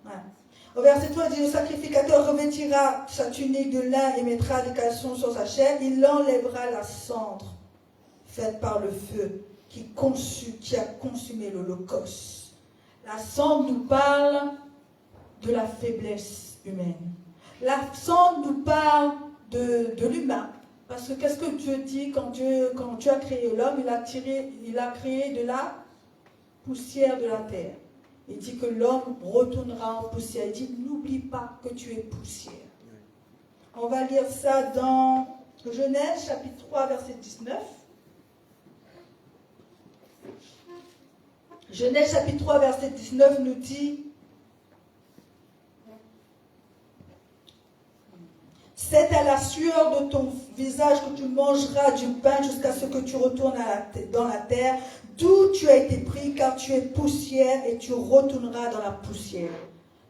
ouais. Au verset 3, il dit, le sacrificateur revêtira sa tunique de lin et mettra des caleçons sur sa chair, il enlèvera la cendre faite par le feu qui a consumé l'holocauste. La cendre nous parle de la faiblesse humaine. La cendre nous parle de l'humain. Parce que qu'est-ce que Dieu dit quand Dieu a créé l'homme? Il a créé de la poussière de la terre. Il dit que l'homme retournera en poussière. Il dit, n'oublie pas que tu es poussière. On va lire ça dans Genèse, chapitre 3, verset 19. Genèse, chapitre 3, verset 19 nous dit, c'est à la sueur de ton visage que tu mangeras du pain jusqu'à ce que tu retournes dans la terre, d'où tu as été pris, car tu es poussière et tu retourneras dans la poussière.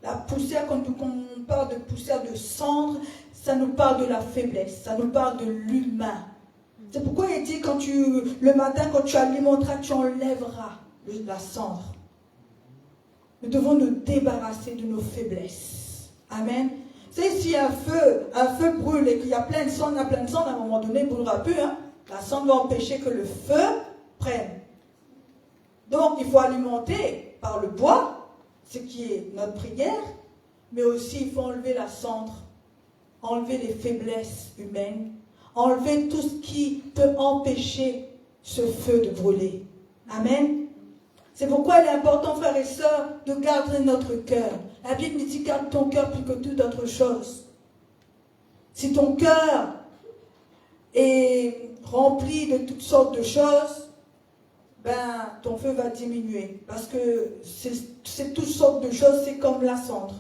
La poussière, quand on parle de poussière, de cendre, ça nous parle de la faiblesse, ça nous parle de l'humain. C'est pourquoi il dit, le matin, quand tu alimenteras, tu enlèveras la cendre. Nous devons nous débarrasser de nos faiblesses. Amen. C'est si un feu brûle et qu'il y a plein de cendre, à un moment donné, il ne brûlera plus. Hein? La cendre va empêcher que le feu prenne. Donc, il faut alimenter par le bois, ce qui est notre prière, mais aussi il faut enlever la cendre, enlever les faiblesses humaines, enlever tout ce qui peut empêcher ce feu de brûler. Amen. C'est pourquoi il est important, frères et sœurs, de garder notre cœur. La Bible nous dit, garde ton cœur plus que toute autre chose. Si ton cœur est rempli de toutes sortes de choses, ben, ton feu va diminuer. Parce que c'est toutes sortes de choses, c'est comme la cendre,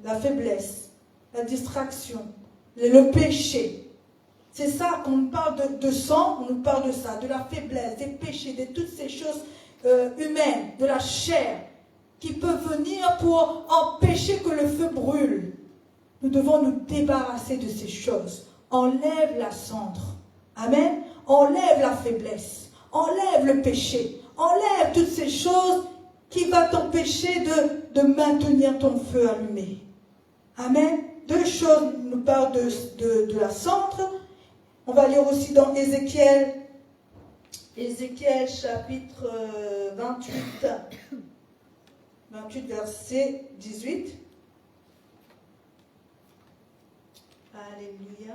la faiblesse, la distraction, le péché. C'est ça, quand on parle de sang, on nous parle de ça, de la faiblesse, des péchés, de toutes ces choses humaines, de la chair. qui peuvent venir pour empêcher que le feu brûle. Nous devons nous débarrasser de ces choses. Enlève la cendre. Amen. Enlève la faiblesse. Enlève le péché. Enlève toutes ces choses qui vont t'empêcher de maintenir ton feu allumé. Amen. Deux choses nous parlent de la cendre. On va lire aussi dans Ézéchiel chapitre 28, verset 18. Alléluia.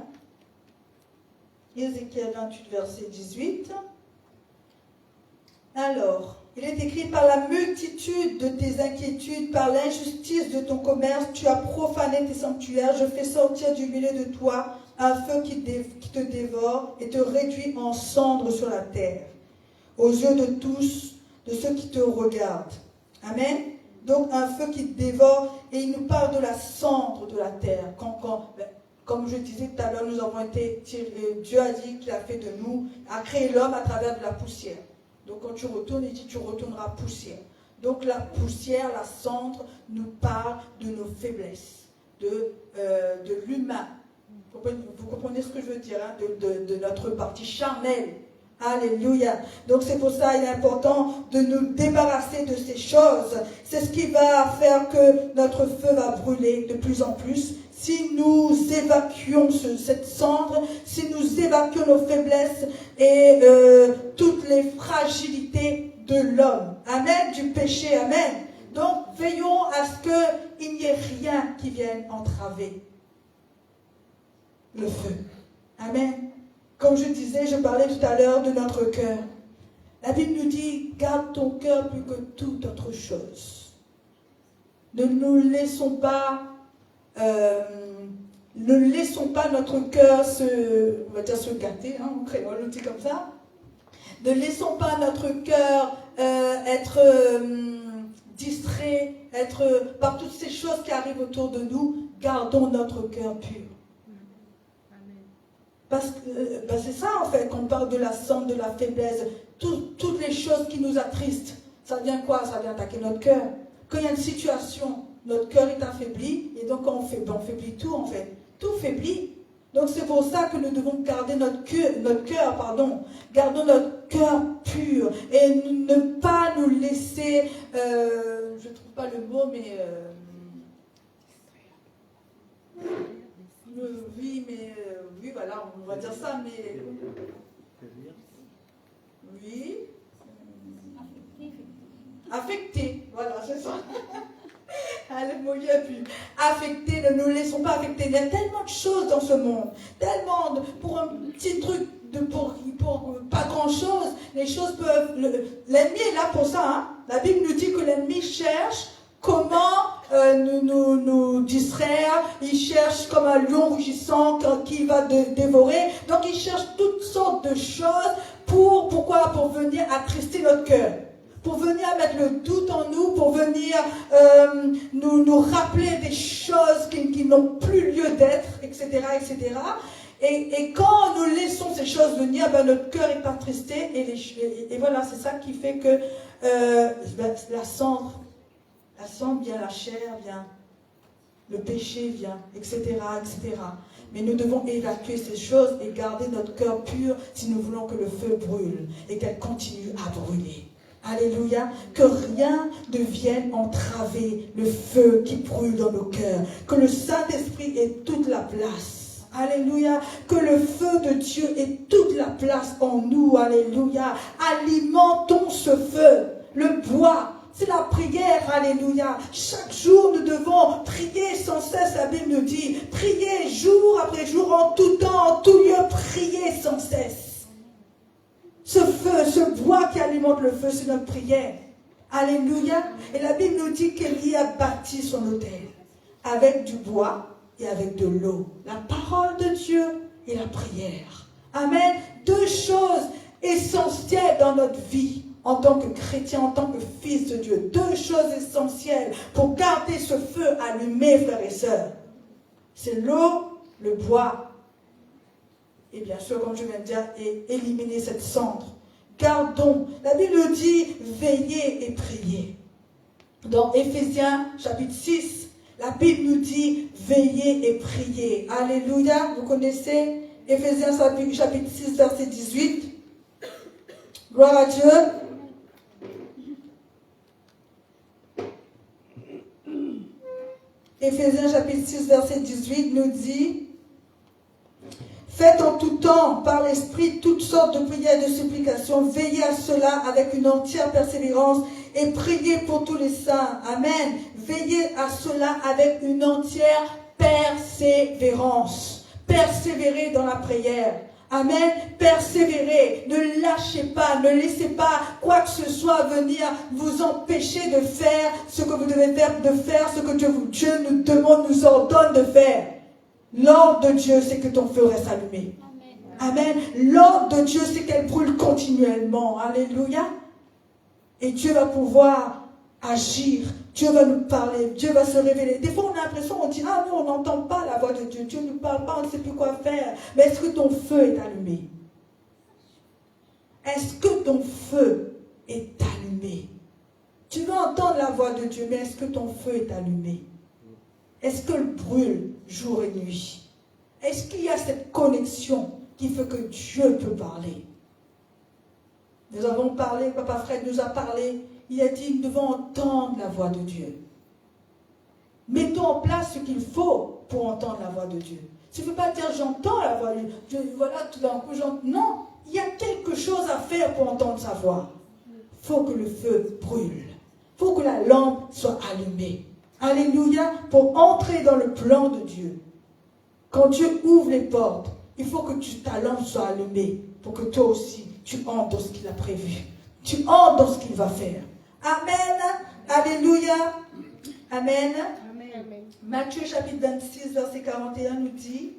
Ézéchiel 28, verset 18. Alors, il est écrit: par la multitude de tes inquiétudes, par l'injustice de ton commerce, tu as profané tes sanctuaires. Je fais sortir du milieu de toi un feu qui te dévore et te réduit en cendres sur la terre, aux yeux de tous, de ceux qui te regardent. Amen. Donc un feu qui te dévore, et il nous parle de la cendre de la terre. Comme je disais tout à l'heure, nous avons été tirés. Dieu a dit qu'il a fait de nous, a créé l'homme à travers de la poussière. Donc quand tu retournes, il dit tu retourneras poussière. Donc la poussière, la cendre, nous parle de nos faiblesses, de l'humain. Vous comprenez ce que je veux dire, hein, de notre partie charnelle. Alléluia. Donc c'est pour ça qu'il est important de nous débarrasser de ces choses. C'est ce qui va faire que notre feu va brûler de plus en plus. Si nous évacuons cette cendre, si nous évacuons nos faiblesses et toutes les fragilités de l'homme. Amen, du péché, amen. Donc veillons à ce qu'il n'y ait rien qui vienne entraver le feu. Amen. Comme je disais, je parlais tout à l'heure de notre cœur. La Bible nous dit, garde ton cœur plus que toute autre chose. Ne laissons pas notre cœur on va dire se gâter, hein, en créole, on dit comme ça. Ne laissons pas notre cœur être distrait, par toutes ces choses qui arrivent autour de nous. Gardons notre cœur pur. Parce que c'est ça en fait, qu'on parle de la cendre, de la faiblesse, toutes les choses qui nous attristent. Ça vient quoi? Ça vient attaquer notre cœur. Quand il y a une situation, notre cœur est affaibli, et donc quand on faiblit tout en fait. Tout faiblit. Donc c'est pour ça que nous devons garder notre cœur, gardons notre cœur pur, et ne pas nous laisser, je ne trouve pas le mot, mais... oui, voilà, on va dire ça, mais... Oui. Affecté, voilà, c'est ça. Le mot y a plus. Affecté, ne nous laissons pas affecter. Il y a tellement de choses dans ce monde, tellement pour un petit truc, pour pas grand chose, les choses peuvent... L'ennemi est là pour ça, hein. La Bible nous dit que l'ennemi cherche comment nous distraire. Il cherche comme un lion rugissant qui va dévorer. Donc il cherche toutes sortes de choses pourquoi? Pour venir attrister notre cœur, pour venir mettre le doute en nous, pour venir nous rappeler des choses qui n'ont plus lieu d'être, etc., etc. Et quand nous laissons ces choses venir, notre cœur est attristé, et voilà, c'est ça qui fait que la cendre vient, la chair vient, le péché vient, etc., etc. Mais nous devons évacuer ces choses et garder notre cœur pur si nous voulons que le feu brûle et qu'elle continue à brûler. Alléluia. Que rien ne vienne entraver le feu qui brûle dans nos cœurs. Que le Saint-Esprit ait toute la place. Alléluia. Que le feu de Dieu ait toute la place en nous. Alléluia. Alimentons ce feu. Le bois. C'est la prière, alléluia. Chaque jour, nous devons prier sans cesse. La Bible nous dit, prier jour après jour, en tout temps, en tout lieu, prier sans cesse. Ce feu, ce bois qui alimente le feu, c'est notre prière. Alléluia. Et la Bible nous dit qu'Élie a bâti son autel avec du bois et avec de l'eau. La parole de Dieu et la prière. Amen. Deux choses essentielles dans notre vie. En tant que chrétien, en tant que fils de Dieu, deux choses essentielles pour garder ce feu allumé, frères et sœurs. C'est l'eau, le bois. Et bien sûr, comme je viens de dire, éliminer cette cendre. Gardons. La Bible dit, veillez et priez. Dans Éphésiens chapitre 6, la Bible nous dit veillez et priez. Alléluia, vous connaissez Éphésiens chapitre 6, verset 18. Gloire à Dieu. Éphésiens chapitre 6, verset 18 nous dit faites en tout temps, par l'Esprit, toutes sortes de prières et de supplications. Veillez à cela avec une entière persévérance et priez pour tous les saints. Amen. Veillez à cela avec une entière persévérance. Persévérez dans la prière. Amen. Persévérez. Ne lâchez pas. Ne laissez pas quoi que ce soit venir vous empêcher de faire ce que vous devez faire, de faire ce que Dieu nous demande, nous ordonne de faire. L'ordre de Dieu, c'est que ton feu reste allumé. Amen. L'ordre de Dieu, c'est qu'elle brûle continuellement. Alléluia. Et Dieu va pouvoir agir. Dieu va nous parler. Dieu va se révéler. Des fois, on a l'impression, on dit, ah non, on n'entend pas la voix de Dieu. Dieu ne nous parle pas, on ne sait plus quoi faire. Mais est-ce que ton feu est allumé? Est-ce que ton feu est allumé? Tu veux entendre la voix de Dieu, mais est-ce que ton feu est allumé? Est-ce qu'elle brûle jour et nuit? Est-ce qu'il y a cette connexion qui fait que Dieu peut parler? Nous avons parlé, Papa Fred nous a parlé, il a dit, nous devons entendre la voix de Dieu. Mettons en place ce qu'il faut pour entendre la voix de Dieu. Tu ne peux pas dire, j'entends la voix de Dieu, voilà, tout d'un coup, j'entends. Non, il y a quelque chose à faire pour entendre sa voix. Il faut que le feu brûle. Il faut que la lampe soit allumée. Alléluia, pour entrer dans le plan de Dieu. Quand Dieu ouvre les portes, il faut que ta lampe soit allumée pour que toi aussi, tu entres dans ce qu'il a prévu. Tu entres dans ce qu'il va faire. Amen. Alléluia. Amen. Amen. Matthieu chapitre 26, verset 41 nous dit,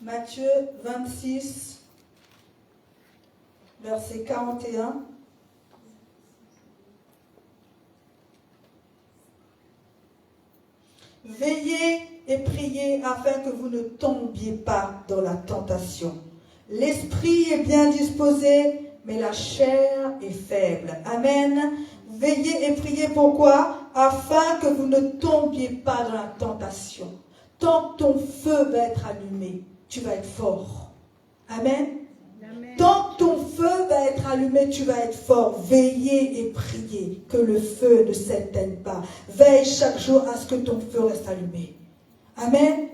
Matthieu 26, verset 41. Veillez et priez afin que vous ne tombiez pas dans la tentation. L'esprit est bien disposé, mais la chair est faible. Amen. Veillez et priez pourquoi? Afin que vous ne tombiez pas dans la tentation. Tant que ton feu va être allumé, tu vas être fort. Amen. Amen. Tant que ton feu va être allumé, tu vas être fort. Veillez et priez que le feu ne s'éteigne pas. Veille chaque jour à ce que ton feu reste allumé. Amen.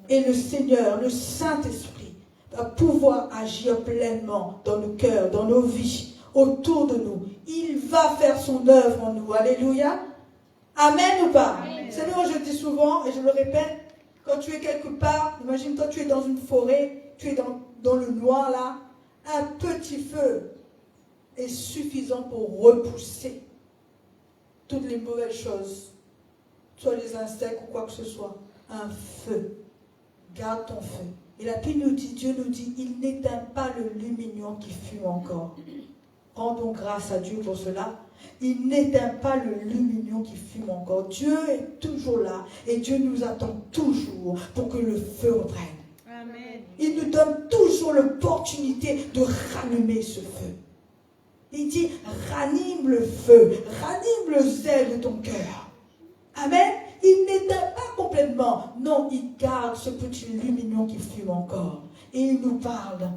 Et le Seigneur, le Saint-Esprit, va pouvoir agir pleinement dans nos cœurs, dans nos vies, autour de nous. Il va faire son œuvre en nous. Alléluia. Amen ou pas? Amen. Vous savez, moi je dis souvent, et je le répète, quand tu es quelque part, imagine-toi tu es dans une forêt, tu es dans le noir là, un petit feu est suffisant pour repousser toutes les mauvaises choses, soit les insectes ou quoi que ce soit. Un feu. Garde ton feu. Et la Bible nous dit, Dieu nous dit, il n'éteint pas le lumignon qui fume encore. Rendons grâce à Dieu pour cela. Il n'éteint pas le lumignon qui fume encore. Dieu est toujours là et Dieu nous attend toujours pour que le feu reprenne. Amen. Il nous donne toujours l'opportunité de rallumer ce feu. Il dit, ranime le feu, ranime le zèle de ton cœur. Amen. Il n'éteint pas complètement. Non, il garde ce petit lumignon qui fume encore. Et il nous parle.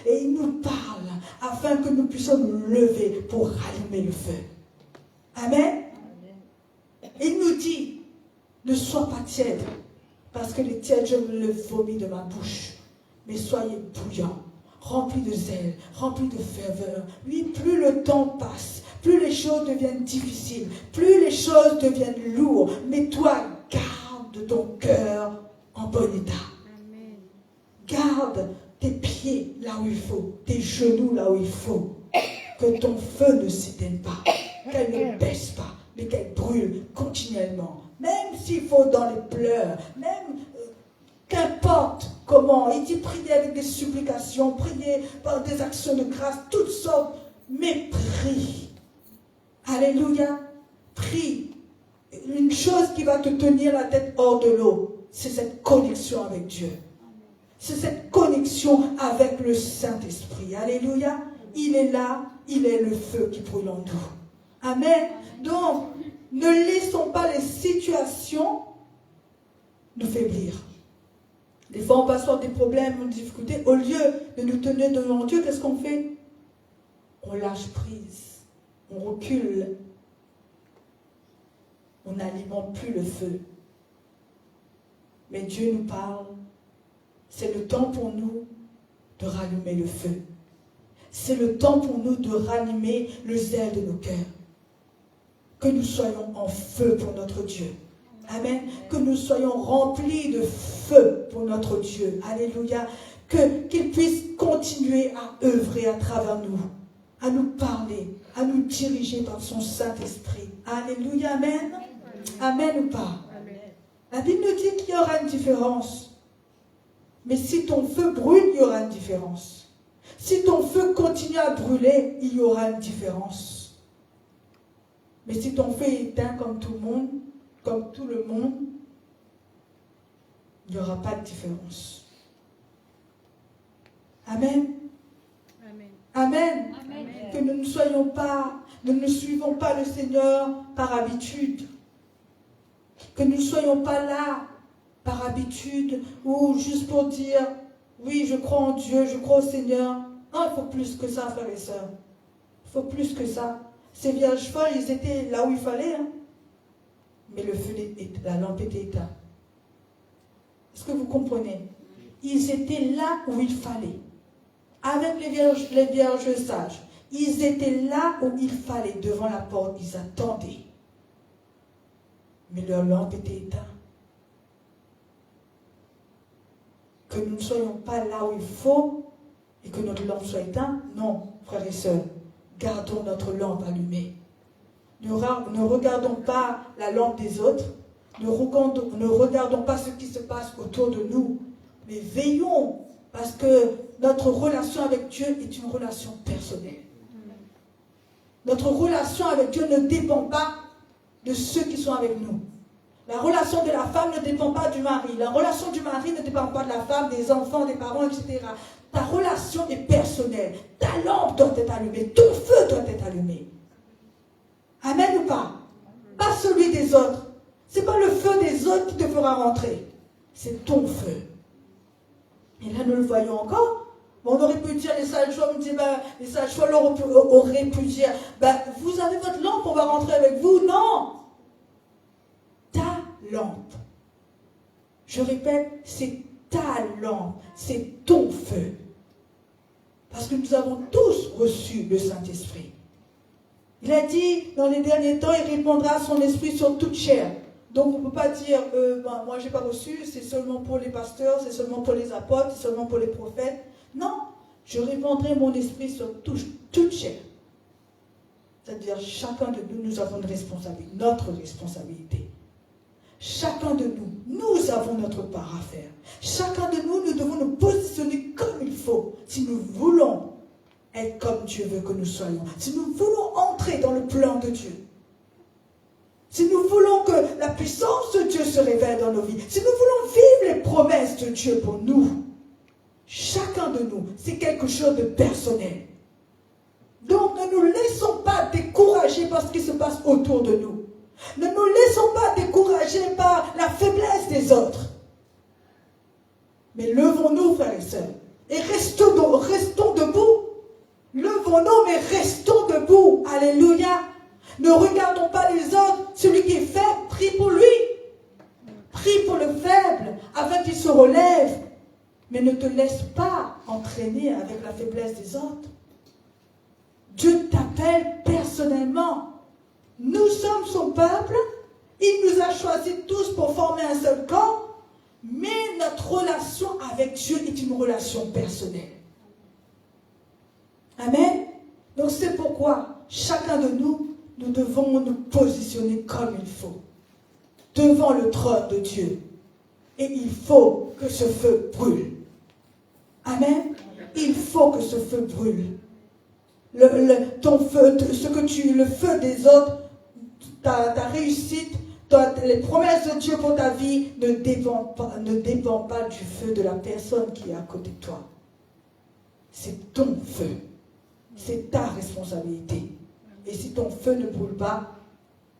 Et il nous parle afin que nous puissions nous lever pour rallumer le feu. Amen. Il nous dit, ne sois pas tiède, parce que les tièdes, je le vomis de ma bouche. Mais soyez bouillants, remplis de zèle, remplis de ferveur. Oui, plus le temps passe, plus les choses deviennent difficiles, plus les choses deviennent lourdes. Mais toi, garde ton cœur en bon état. Amen. Garde tes pieds là où il faut, tes genoux là où il faut. Que ton feu ne s'éteigne pas, qu'elle ne baisse pas, mais qu'elle brûle continuellement. Même s'il faut dans les pleurs, même qu'importe comment. Il dit prier avec des supplications, prier par des actions de grâce, toutes sortes, mais prie. Alléluia. Prie. Une chose qui va te tenir la tête hors de l'eau, c'est cette connexion avec Dieu. C'est cette connexion avec le Saint-Esprit. Alléluia. il est là, il est le feu qui brûle en nous. Amen. Donc, ne laissons pas les situations nous faiblir. Des fois, on passe par des problèmes, des difficultés. Au lieu de nous tenir devant Dieu, qu'est-ce qu'on fait? On lâche prise. On recule. On n'alimente plus le feu. Mais Dieu nous parle. C'est le temps pour nous de rallumer le feu. C'est le temps pour nous de ranimer le zèle de nos cœurs. Que nous soyons en feu pour notre Dieu. Amen. Que nous soyons remplis de feu pour notre Dieu. Alléluia. Qu'il puisse continuer à œuvrer à travers nous, à nous parler, à nous diriger par son Saint-Esprit. Alléluia. Amen. Amen ou pas? Amen. La Bible nous dit qu'il y aura une différence. Mais si ton feu brûle, il y aura une différence. Si ton feu continue à brûler, il y aura une différence. Mais si ton feu est éteint comme tout le monde, comme tout le monde, il n'y aura pas de différence. Amen. Amen. Amen. Amen. Que nous ne suivons pas le Seigneur par habitude. Que nous ne soyons pas là par habitude ou juste pour dire, oui, je crois en Dieu, je crois au Seigneur. Non, il faut plus que ça, frères et sœurs. Il faut plus que ça. Ces vierges folles, ils étaient là où il fallait, hein. Mais le feu, la lampe était éteinte. Est-ce que vous comprenez? Ils étaient là où il fallait. Avec les vierges sages. Ils étaient là où il fallait, devant la porte. Ils attendaient. Mais leur lampe était éteinte. Que nous ne soyons pas là où il faut et que notre lampe soit éteinte. Non, frères et sœurs. Gardons notre lampe allumée. Ne regardons pas la lampe des autres. Ne regardons pas ce qui se passe autour de nous. Mais veillons, parce que notre relation avec Dieu est une relation personnelle. Notre relation avec Dieu ne dépend pas de ceux qui sont avec nous. La relation de la femme ne dépend pas du mari. La relation du mari ne dépend pas de la femme, des enfants, des parents, etc. Ta relation est personnelle. Ta lampe doit être allumée. Ton feu doit être allumé. Amen ou pas? Pas celui des autres. Ce n'est pas le feu des autres qui te fera rentrer. C'est ton feu. Et là, nous le voyons encore. On aurait pu dire, les sages-femmes, les sages-femmes auraient pu dire, vous avez votre lampe, on va rentrer avec vous. Non. Ta lampe. Je répète, c'est ta lampe. C'est ton feu. Parce que nous avons tous reçu le Saint-Esprit. Il a dit, dans les derniers temps, il répandra son esprit sur toute chair. Donc, on ne peut pas dire, moi, je n'ai pas reçu, c'est seulement pour les pasteurs, c'est seulement pour les apôtres, c'est seulement pour les prophètes. Non, je répandrai mon esprit sur toute chair. C'est-à-dire, chacun de nous, nous avons une responsabilité, notre responsabilité. Chacun de nous, nous avons notre part à faire. Chacun de nous, nous devons nous positionner comme il faut, si nous voulons être comme Dieu veut que nous soyons. Si nous voulons entrer dans le plan de Dieu. Si nous voulons que la puissance de Dieu se révèle dans nos vies. Si nous voulons vivre les promesses de Dieu pour nous. Chacun de nous, c'est quelque chose de personnel. Donc ne nous laissons pas décourager par ce qui se passe autour de nous. Ne nous laissons pas décourager par la faiblesse des autres. Mais levons-nous, frères et sœurs. Et restons debout. Levons-nous, mais restons debout. Alléluia. Ne regardons pas les autres. Celui qui est faible, prie pour lui. Prie pour le faible, afin qu'il se relève. Mais ne te laisse pas entraîner avec la faiblesse des autres. Dieu t'appelle personnellement. Nous sommes son peuple. Il nous a choisis tous pour former un seul corps. Mais notre relation avec Dieu est une relation personnelle. Amen. Donc c'est pourquoi chacun de nous, nous devons nous positionner comme il faut. Devant le trône de Dieu. Et il faut que ce feu brûle. Amen. Il faut que ce feu brûle. Ton feu, le feu des autres, ta réussite, les promesses de Dieu pour ta vie ne dépend pas du feu de la personne qui est à côté de toi. C'est ton feu. C'est ta responsabilité. Et si ton feu ne brûle pas,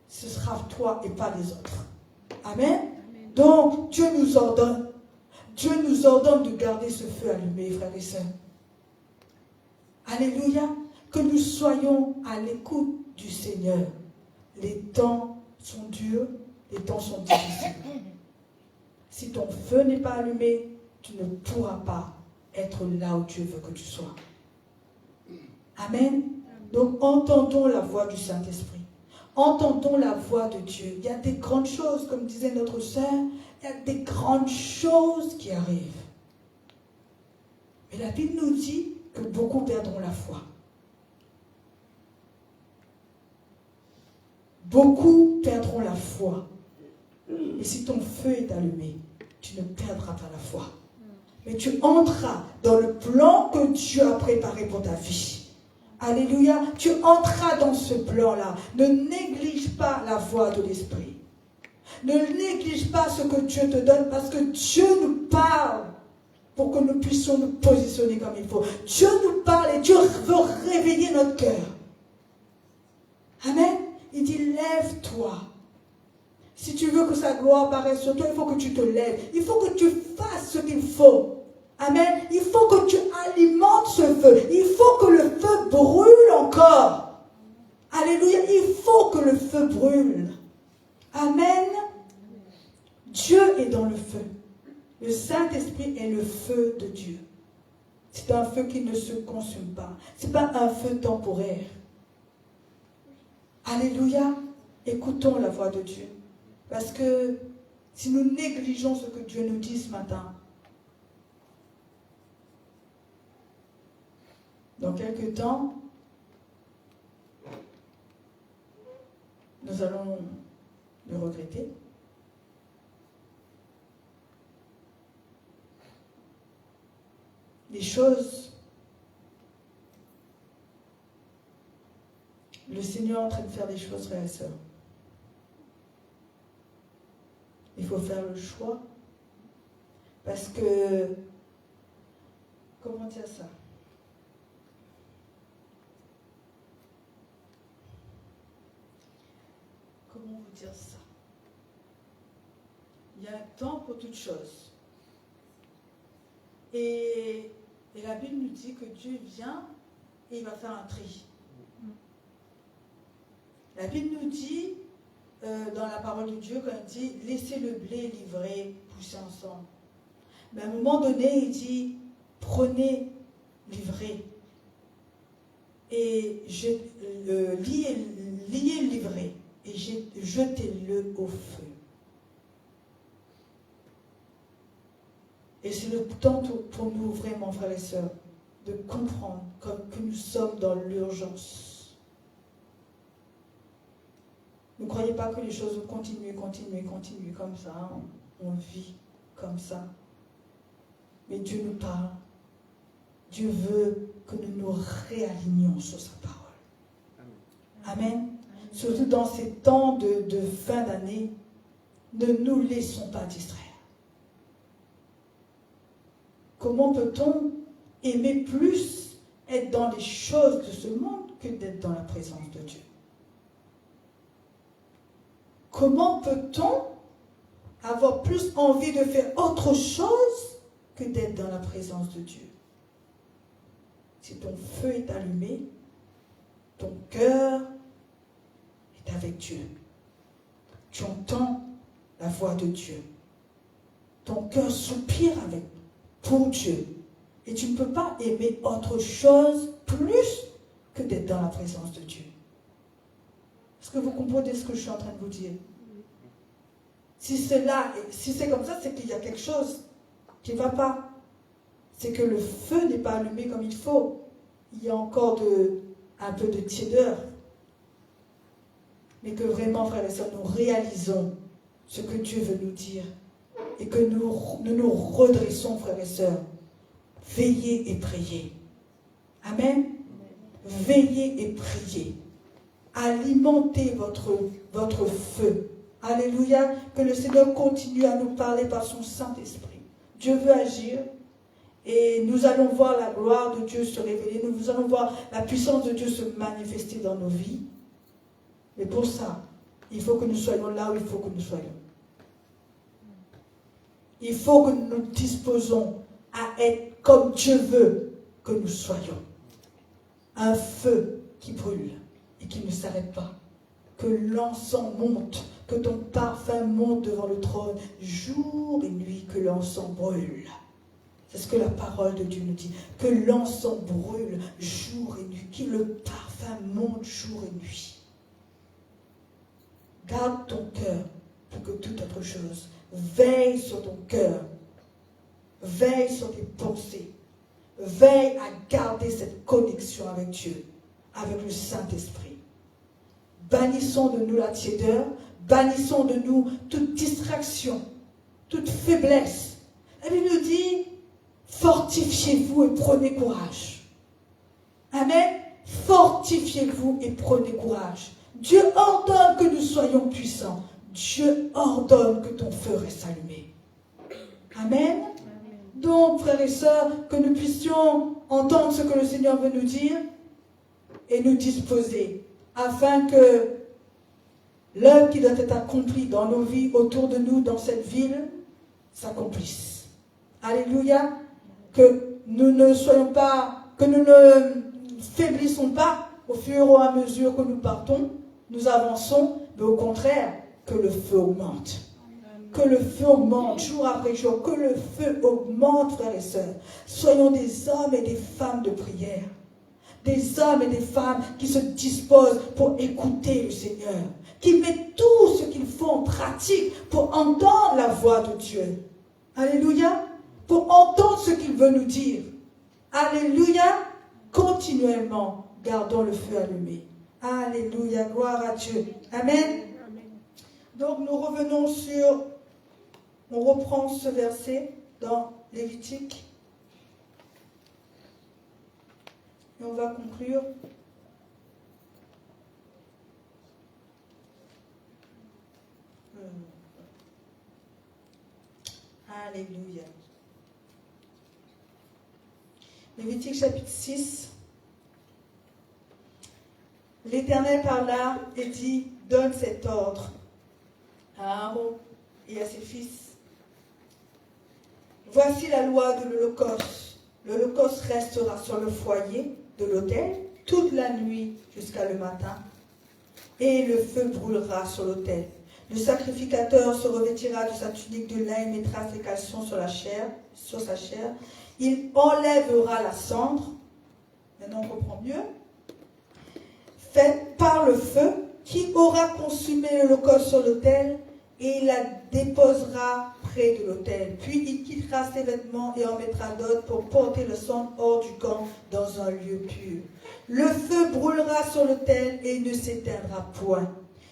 ce sera toi et pas les autres. Amen. Donc, Dieu nous ordonne. Dieu nous ordonne de garder ce feu allumé, frères et sœurs. Alléluia. Que nous soyons à l'écoute du Seigneur. Les temps sont durs, les temps sont difficiles. Si ton feu n'est pas allumé, tu ne pourras pas être là où Dieu veut que tu sois. Amen. Donc, entendons la voix du Saint-Esprit. Entendons la voix de Dieu. Il y a des grandes choses, comme disait notre sœur, il y a des grandes choses qui arrivent. Mais la Bible nous dit que beaucoup perdront la foi. Beaucoup perdront la foi. Et si ton feu est allumé, tu ne perdras pas la foi. Mais tu entreras dans le plan que Dieu a préparé pour ta vie. Alléluia. Tu entreras dans ce plan-là. Ne néglige pas la voix de l'Esprit. Ne néglige pas ce que Dieu te donne parce que Dieu nous parle pour que nous puissions nous positionner comme il faut. Dieu nous parle et Dieu veut réveiller notre cœur. Amen. Il dit, lève-toi. Si tu veux que sa gloire apparaisse sur toi, il faut que tu te lèves. Il faut que tu fasses ce qu'il faut. Amen. Il faut que tu alimentes ce feu. Il faut que le feu brûle encore. Alléluia. Il faut que le feu brûle. Amen. Dieu est dans le feu. Le Saint-Esprit est le feu de Dieu. C'est un feu qui ne se consume pas. Ce n'est pas un feu temporaire. Alléluia. Écoutons la voix de Dieu. Parce que si nous négligeons ce que Dieu nous dit ce matin, dans quelques temps, nous allons le regretter. Les choses, le Seigneur est en train de faire des choses, frères et sœurs. Il faut faire le choix. Parce que, comment dire ça? Comment vous dire ça? Il y a un temps pour toutes choses. Et la Bible nous dit que Dieu vient et il va faire un tri. La Bible nous dit, dans la parole de Dieu, quand il dit, laissez le blé livrer, pousser ensemble. Mais à un moment donné, il dit, prenez, livrez. Et liez, livrez. Et jetez-le au feu. Et c'est le temps pour nous, vraiment, frères et sœurs, de comprendre que nous sommes dans l'urgence. Ne croyez pas que les choses vont continuer comme ça. On vit comme ça. Mais Dieu nous parle. Dieu veut que nous nous réalignions sur sa parole. Amen. Surtout dans ces temps de fin d'année, ne nous laissons pas distraire. Comment peut-on aimer plus être dans les choses de ce monde que d'être dans la présence de Dieu? Comment peut-on avoir plus envie de faire autre chose que d'être dans la présence de Dieu? Si ton feu est allumé, ton cœur est avec Dieu. Tu entends la voix de Dieu. Ton cœur soupire pour Dieu. Et tu ne peux pas aimer autre chose plus que d'être dans la présence de Dieu. Est-ce que vous comprenez ce que je suis en train de vous dire? Si c'est comme ça, c'est qu'il y a quelque chose qui ne va pas. C'est que le feu n'est pas allumé comme il faut. Il y a encore un peu de tiédeur. Mais que vraiment, frères et sœurs, nous réalisons ce que Dieu veut nous dire. Et que nous redressons, frères et sœurs. Veillez et priez. Amen. Veillez et priez. Alimentez votre feu. Alléluia. Que le Seigneur continue à nous parler par son Saint-Esprit. Dieu veut agir Et nous allons voir la gloire de Dieu se révéler. Nous allons voir la puissance de Dieu se manifester dans nos vies. Mais pour ça, il faut que nous soyons là où il faut que nous soyons. Il faut que nous nous disposons à être comme Dieu veut que nous soyons. Un feu qui brûle et qui ne s'arrête pas. Que l'encens monte, que ton parfum monte devant le trône, jour et nuit, que l'encens brûle. C'est ce que la parole de Dieu nous dit. Que l'encens brûle jour et nuit, que le parfum monte jour et nuit. Garde ton cœur plus que toute autre chose. Veille sur ton cœur. Veille sur tes pensées. Veille à garder cette connexion avec Dieu, avec le Saint-Esprit. Bannissons de nous la tiédeur, bannissons de nous toute distraction, toute faiblesse. La Bible nous dit, fortifiez-vous et prenez courage. Amen. Fortifiez-vous et prenez courage. Dieu ordonne que nous soyons puissants. Dieu ordonne que ton feu reste allumé. Amen. Donc, frères et sœurs, que nous puissions entendre ce que le Seigneur veut nous dire et nous disposer afin que l'œuvre qui doit être accomplie dans nos vies, autour de nous, dans cette ville, s'accomplisse. Alléluia. Que nous ne soyons pas, que nous ne faiblissons pas au fur et à mesure que nous partons, nous avançons, mais au contraire, que le feu augmente. Que le feu augmente jour après jour, que le feu augmente, frères et sœurs. Soyons des hommes et des femmes de prière. Des hommes et des femmes qui se disposent pour écouter le Seigneur, qui mettent tout ce qu'il faut en pratique pour entendre la voix de Dieu. Alléluia. Pour entendre ce qu'il veut nous dire. Alléluia. Continuellement, gardons le feu allumé. Alléluia. Gloire à Dieu. Amen. Donc nous revenons on reprend ce verset dans Lévitique. Et on va conclure. Alléluia. Lévitique chapitre 6. L'Éternel parla et dit, donne cet ordre à Aaron et à ses fils. Voici la loi de l'Holocauste. L'Holocauste restera sur le foyer de l'autel toute la nuit jusqu'à le matin, et le feu brûlera sur l'autel. Le sacrificateur se revêtira de sa tunique de lin et mettra ses caleçons sur sa chair. Il enlèvera la cendre. Maintenant on comprend mieux. Faite par le feu, qui aura consumé l'holocauste sur l'autel, et il la déposera près de l'autel. Puis il quittera ses vêtements et en mettra d'autres pour porter le sang hors du camp dans un lieu pur. Le feu brûlera sur l'autel et ne s'éteindra point.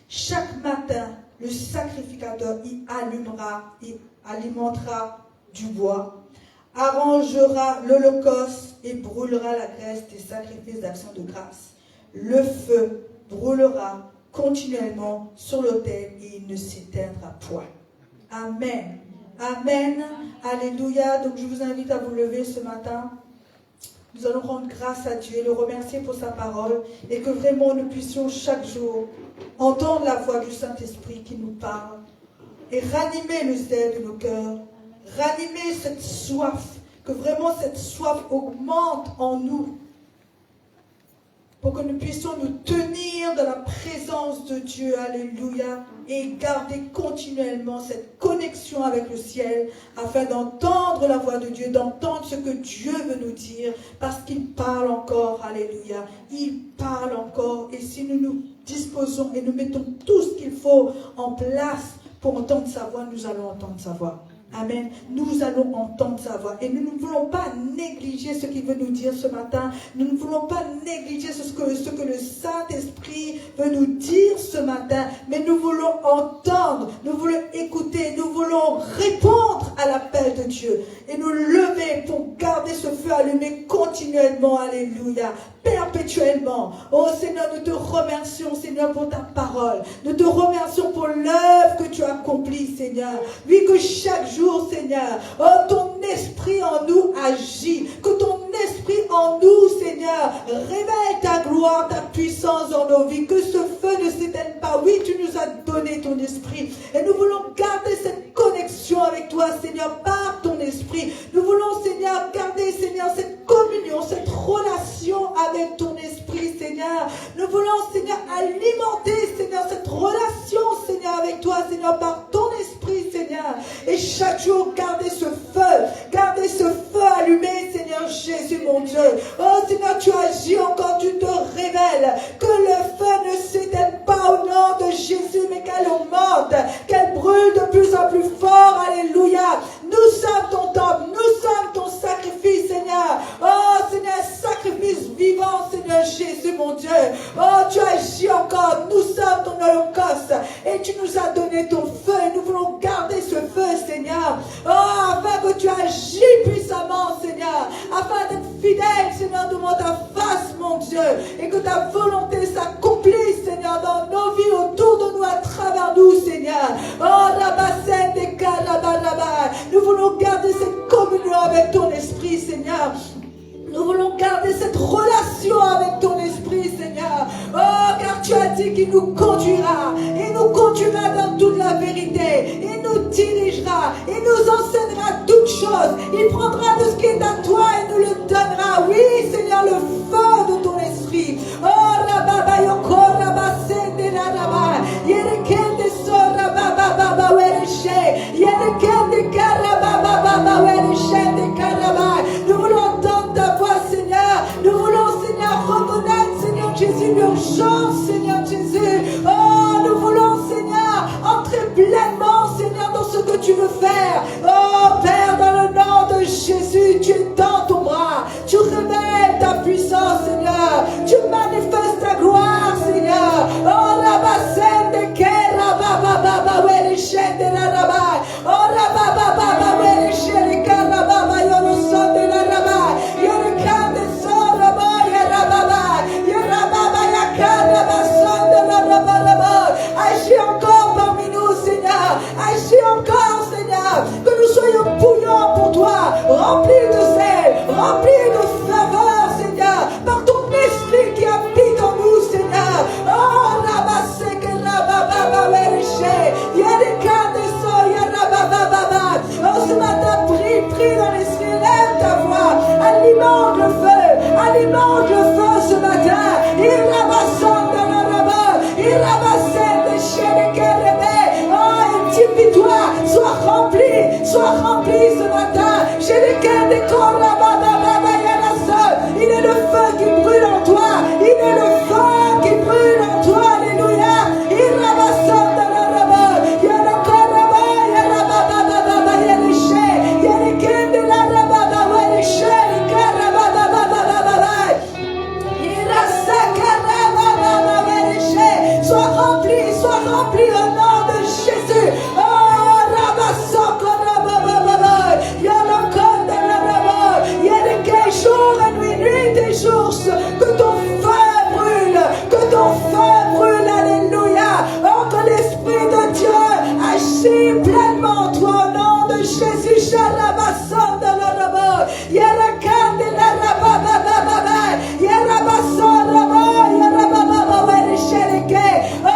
Chaque matin, le sacrificateur y allumera et alimentera du bois, arrangera l'holocauste et brûlera la graisse des sacrifices d'action de grâce. Le feu brûlera continuellement sur l'autel et il ne s'éteindra point. Amen. Amen. Alléluia. Donc je vous invite à vous lever ce matin. Nous allons rendre grâce à Dieu et le remercier pour sa parole et que vraiment nous puissions chaque jour entendre la voix du Saint-Esprit qui nous parle et ranimer le zèle de nos cœurs, ranimer cette soif, que vraiment cette soif augmente en nous pour que nous puissions nous tenir dans la présence de Dieu, alléluia, et garder continuellement cette connexion avec le ciel, afin d'entendre la voix de Dieu, d'entendre ce que Dieu veut nous dire, parce qu'il parle encore, alléluia, il parle encore, et si nous nous disposons et nous mettons tout ce qu'il faut en place pour entendre sa voix, nous allons entendre sa voix. Amen. Nous allons entendre sa voix. Et nous ne voulons pas négliger ce qu'il veut nous dire ce matin. Nous ne voulons pas négliger ce que le Saint-Esprit veut nous dire ce matin. Mais nous voulons entendre, nous voulons écouter, nous voulons répondre à l'appel de Dieu. Et nous lever pour garder ce feu allumé continuellement. Alléluia. Perpétuellement. Oh Seigneur, nous te remercions, Seigneur, pour ta parole. Nous te remercions pour l'œuvre que tu as accomplie, Seigneur. Oui, que chaque jour, Seigneur, oh, ton esprit en nous agit, que ton esprit en nous, Seigneur, révèle ta gloire, ta puissance dans nos vies, que ce feu ne s'éteigne pas. Oui, tu nous as donné ton esprit et nous voulons garder cette connexion avec toi, Seigneur, par ton esprit. Nous voulons, Seigneur, garder, Seigneur, cette communion, cette relation avec ton esprit, Seigneur. Nous voulons, Seigneur, alimenter, Seigneur, cette relation, Seigneur, avec toi, Seigneur, par ton esprit, Seigneur. Et chaque jour, garder ce feu allumé, Seigneur Jésus, mon Dieu. Oh, Seigneur, tu agis encore, tu te révèles. Que le feu ne s'éteigne pas au nom de Jésus, mais qu'elle augmente, qu'elle brûle de plus en plus fort. Alléluia. Nous sommes ton temple, nous sommes ton sacrifice, Seigneur. Oh, Seigneur, sacrifice vivant, Seigneur Jésus, mon Dieu. Oh, tu agis encore, nous sommes ton holocauste. Et tu nous as donné ton feu et nous voulons garder ce feu, Seigneur. Oh, afin que tu agis puissamment, Seigneur. Afin d'être fidèle, Seigneur, devant ta face, mon Dieu. Et que ta volonté s'accomplisse, Seigneur, dans nos vies, autour de nous, à travers nous, Seigneur. Oh, Rabasset des Karabaraba. Nous voulons garder cette communion avec ton esprit, Seigneur. Nous voulons garder cette relation avec ton esprit, Seigneur. Oh, car tu as dit qu'il nous conduira. Il nous conduira dans toute la vérité. Il nous dirigera. Il nous enseignera toutes choses. Il prendra de ce qui est à toi et nous le donnera. Oui, Seigneur, le feu de ton esprit. Oh, Rababa Yoko, Rabasende Rababa. Yerekende Sora Baba Wereshe. Yerekende Karababa Wereshe de Karaba. Nous voulons entendre ta voix, Seigneur. Nous voulons, Seigneur, reconnaître, Seigneur Jésus, l'urgence, Seigneur Jésus. Oh, nous voulons, Seigneur, entrer pleinement, Seigneur, dans ce que tu veux faire. Oh, Père, dans le nom de Jésus, tu es dans ton bras. Tu révèles ta puissance, Seigneur. Tu manifestes ta gloire, Seigneur. Oh, la bassine de Kera, Baba, Werishe de la Rabai. Oh, la Baba, Werishe de Karababa, Yonoson de la Rabai. Yorikande Soraba, Yarababa. Yarababa, Yakarabason de la Rabai. Agis encore parmi nous, Seigneur. Agis encore, Seigneur. Que nous soyons bouillants pour toi. Remplis de zèle, remplis de ferveur, Seigneur. Par ton esprit qui habite en nous, Seigneur. Oh, Rabasek, Rababa, Werishe. Yarikande So, Yarababa. Oh, ce matin, prie dans l'esprit, lève ta voix. Alimente le feu ce matin. Il rabassonne de la rabat. Il rabassait des chiens de Kérébé. Oh, édifie-toi. Sois rempli ce matin. Chez les quais des corps, il est le feu qui brûle en toi. Il est le feu qui brûle en toi. Alléluia. Il rabassonne de la rabat. Il y a le corps là-bas. Il y a la baba, il y a les chiens. Il y a les quais de la rabat, les chiens. Sois rempli au nom de Jésus. Oh, il y a le code de la Rabba. Il y a des jours et nuit des jours. Que ton feu brûle, alléluia. Oh, que l'Esprit de Dieu agit pleinement en toi au nom de Jésus. Shalabasson de la Rabba. Il y a le code de la Rabba. Il y a la basson Rabba. Il y a la Rabba. Oh,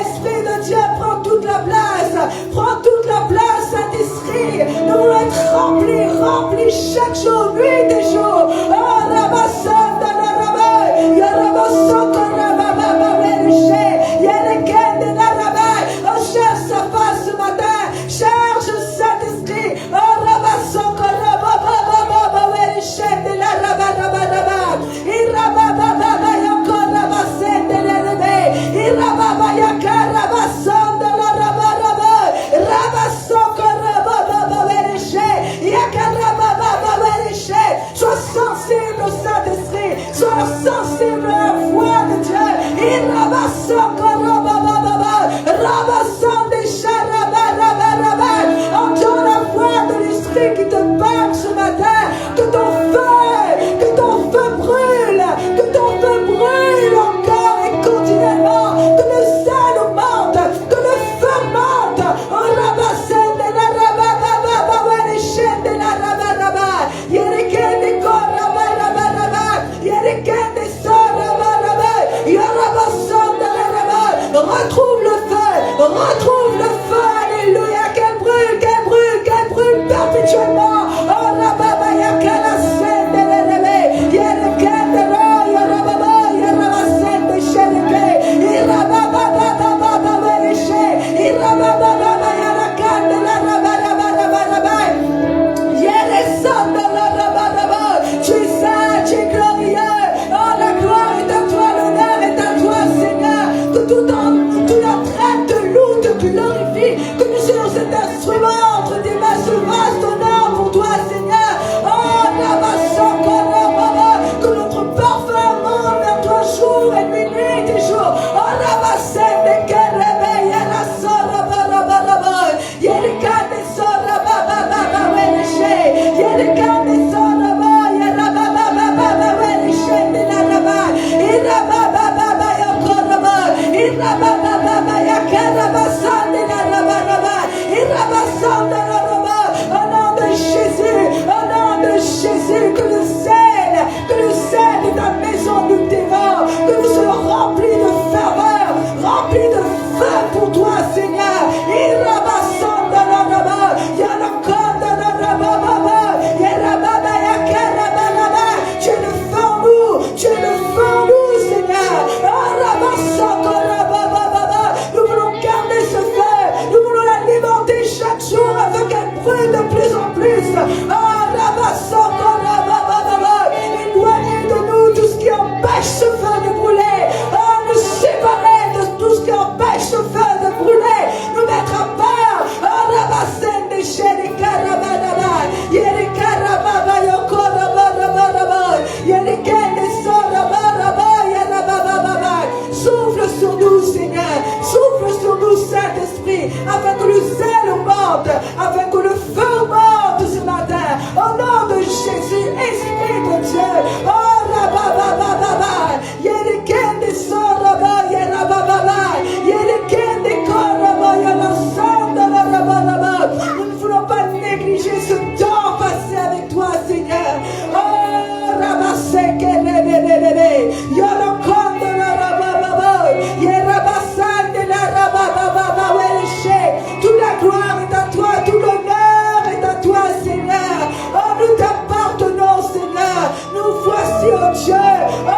Esprit de Dieu, prends toute la place, Saint-Esprit. Nous voulons être remplis chaque jour, nuit et jour. Oh, Rabasson de la Rabba. Il y a Rabasson de la Rabba, il y a les quais de la Rabba. Oh, cherche sa face ce matin, cherche Saint-Esprit. Oh, Rabasson de la Rabba, de la Rabba. Il Rabba, il y a encore Rabasson de la Rabba. Il Rabba, il y a Karabasson de la Rabba. Sois sensible au Saint-Esprit, sois sensible à la voix de Dieu. Il entends la voix de l'Esprit qui te parle ce matin. Que ton feu brûle, encore et continuellement. Que le zèle augmente, que le feu monte. Oh, Rabasson de la Rabba, les chaînes de la Rabba. Jésus, oh Dieu, oh,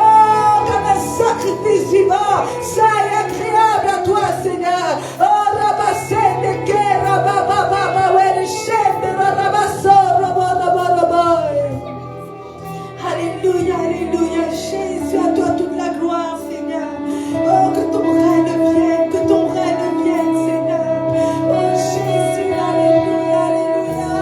comme un sacrifice vivant, ça est agréable à toi, Seigneur. Oh, Rabasende, que Rabababa, Wereshende, Rabaso, Rabababa. Alléluia, alléluia, Jésus, à toi toute la gloire, Seigneur. Oh, que ton règne vienne, Seigneur. Oh, Jésus, alléluia, alléluia.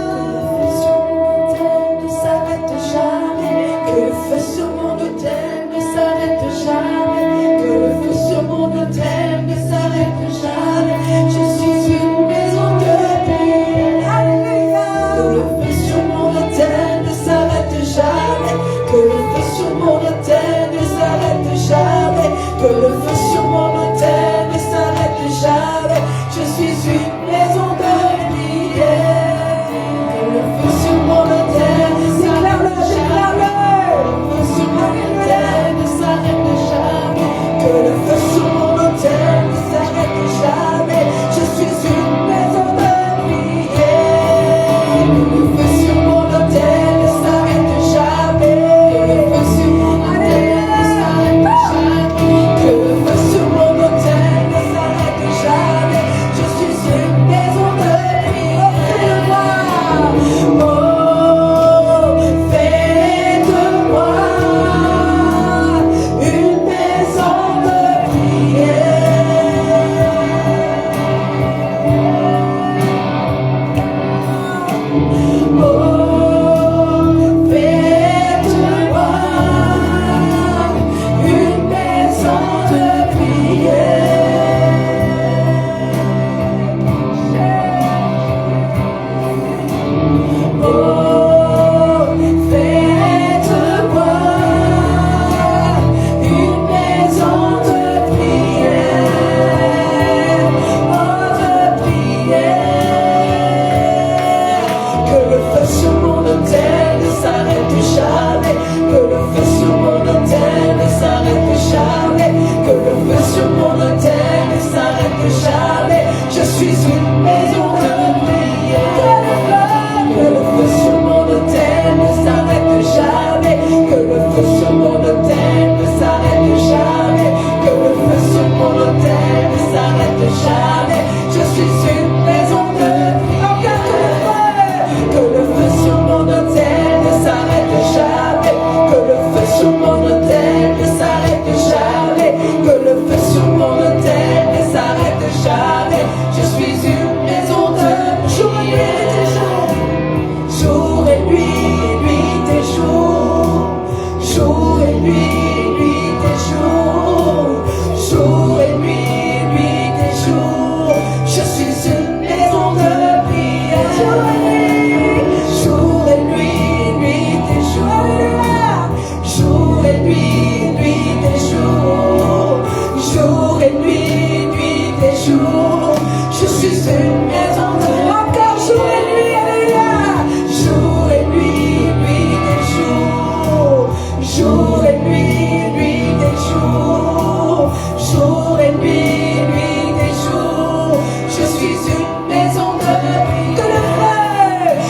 Ne s'arrête jamais, que le feu sur mon autel ne s'arrête jamais, que le feu sur mon autel ne s'arrête jamais. Je suis une maison de prière, alléluia. Que le feu sur mon autel ne s'arrête jamais, que le feu sur mon autel ne s'arrête jamais, que le feu sur mon autel ne s'arrête jamais. Je suis une maison de prière. Que le feu sur mon autel ne s'arrête jamais, que le feu sur mon autel ne s'arrête jamais, que le feu sur mon autel ne s'arrête jamais. Je suis une maison de prière. Que le feu sur mon autel ne s'arrête jamais, que le feu sur mon autel ne s'arrête jamais, que le feu sur mon autel ne s'arrête jamais. Je suis une maison de prière. Oh, fais de moi une maison de prière. Oh, fais-moi une maison de prière. Oh, fais-moi une maison de prière. Oh, de prière. Que le feu sur mon autel ne s'arrête jamais, que le feu sur mon autel ne s'arrête jamais, que le feu sur mon autel ne s'arrête jamais. Je suis une maison de prière. Que le feu sur mon autel ne s'arrête jamais, que le feu sur mon autel ne s'arrête jamais, que le feu sur mon autel ne s'arrête jamais. Je suis une maison de prière. Que le feu sur mon autel ne s'arrête jamais, que le feu sur mon autel ne s'arrête jamais, que le feu sur mon autel ne s'arrête jamais. Je suis une maison de prière. Jour et nuit, nuit et jour, jour et nuit, nuit et jour, jour et nuit, nuit et jour. Je suis une maison de prière. Jour et nuit, nuit et jour, jour et nuit, nuit et jour, jour et nuit, nuit et jour. Je suis une maison de encore jour et nuit, alléluia. Jour et nuit, nuit et jour, jour et nuit, nuit et jour, jour et nuit, nuit et jour. Je suis une maison de prière.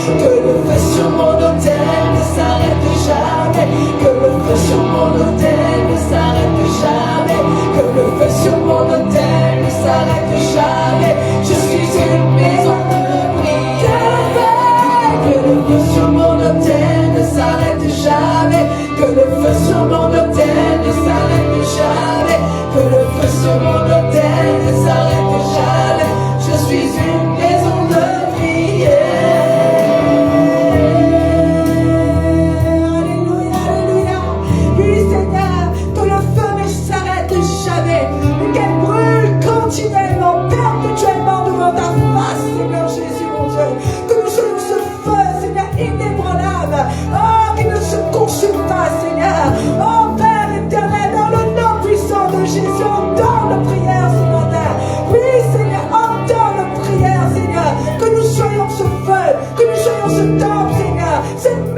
Que le feu sur mon autel ne s'arrête jamais, que le feu sur mon autel ne s'arrête jamais, que le feu sur mon autel ne s'arrête jamais. Je suis une maison de prière. Que le feu sur mon autel ne s'arrête jamais, que le feu sur mon autel ne s'arrête jamais, que le feu sur mon autel ne s'arrête jamais. Je suis une maison de prière. Alléluia, alléluia. Oui, Seigneur, que le feu ne s'arrête jamais, qu'elle brûle continuellement, perpétuellement devant ta face, Seigneur Jésus, mon Dieu. Que nous soyons ce feu, Seigneur, inébranlable. Oh, qui ne se consume pas, Seigneur. Oh, Père éternel, dans le nom puissant de Jésus, entends nos prières ce matin. Oui, Seigneur, entends nos prières, Seigneur. Que nous soyons ce feu, que nous soyons ce temple, Seigneur. Cette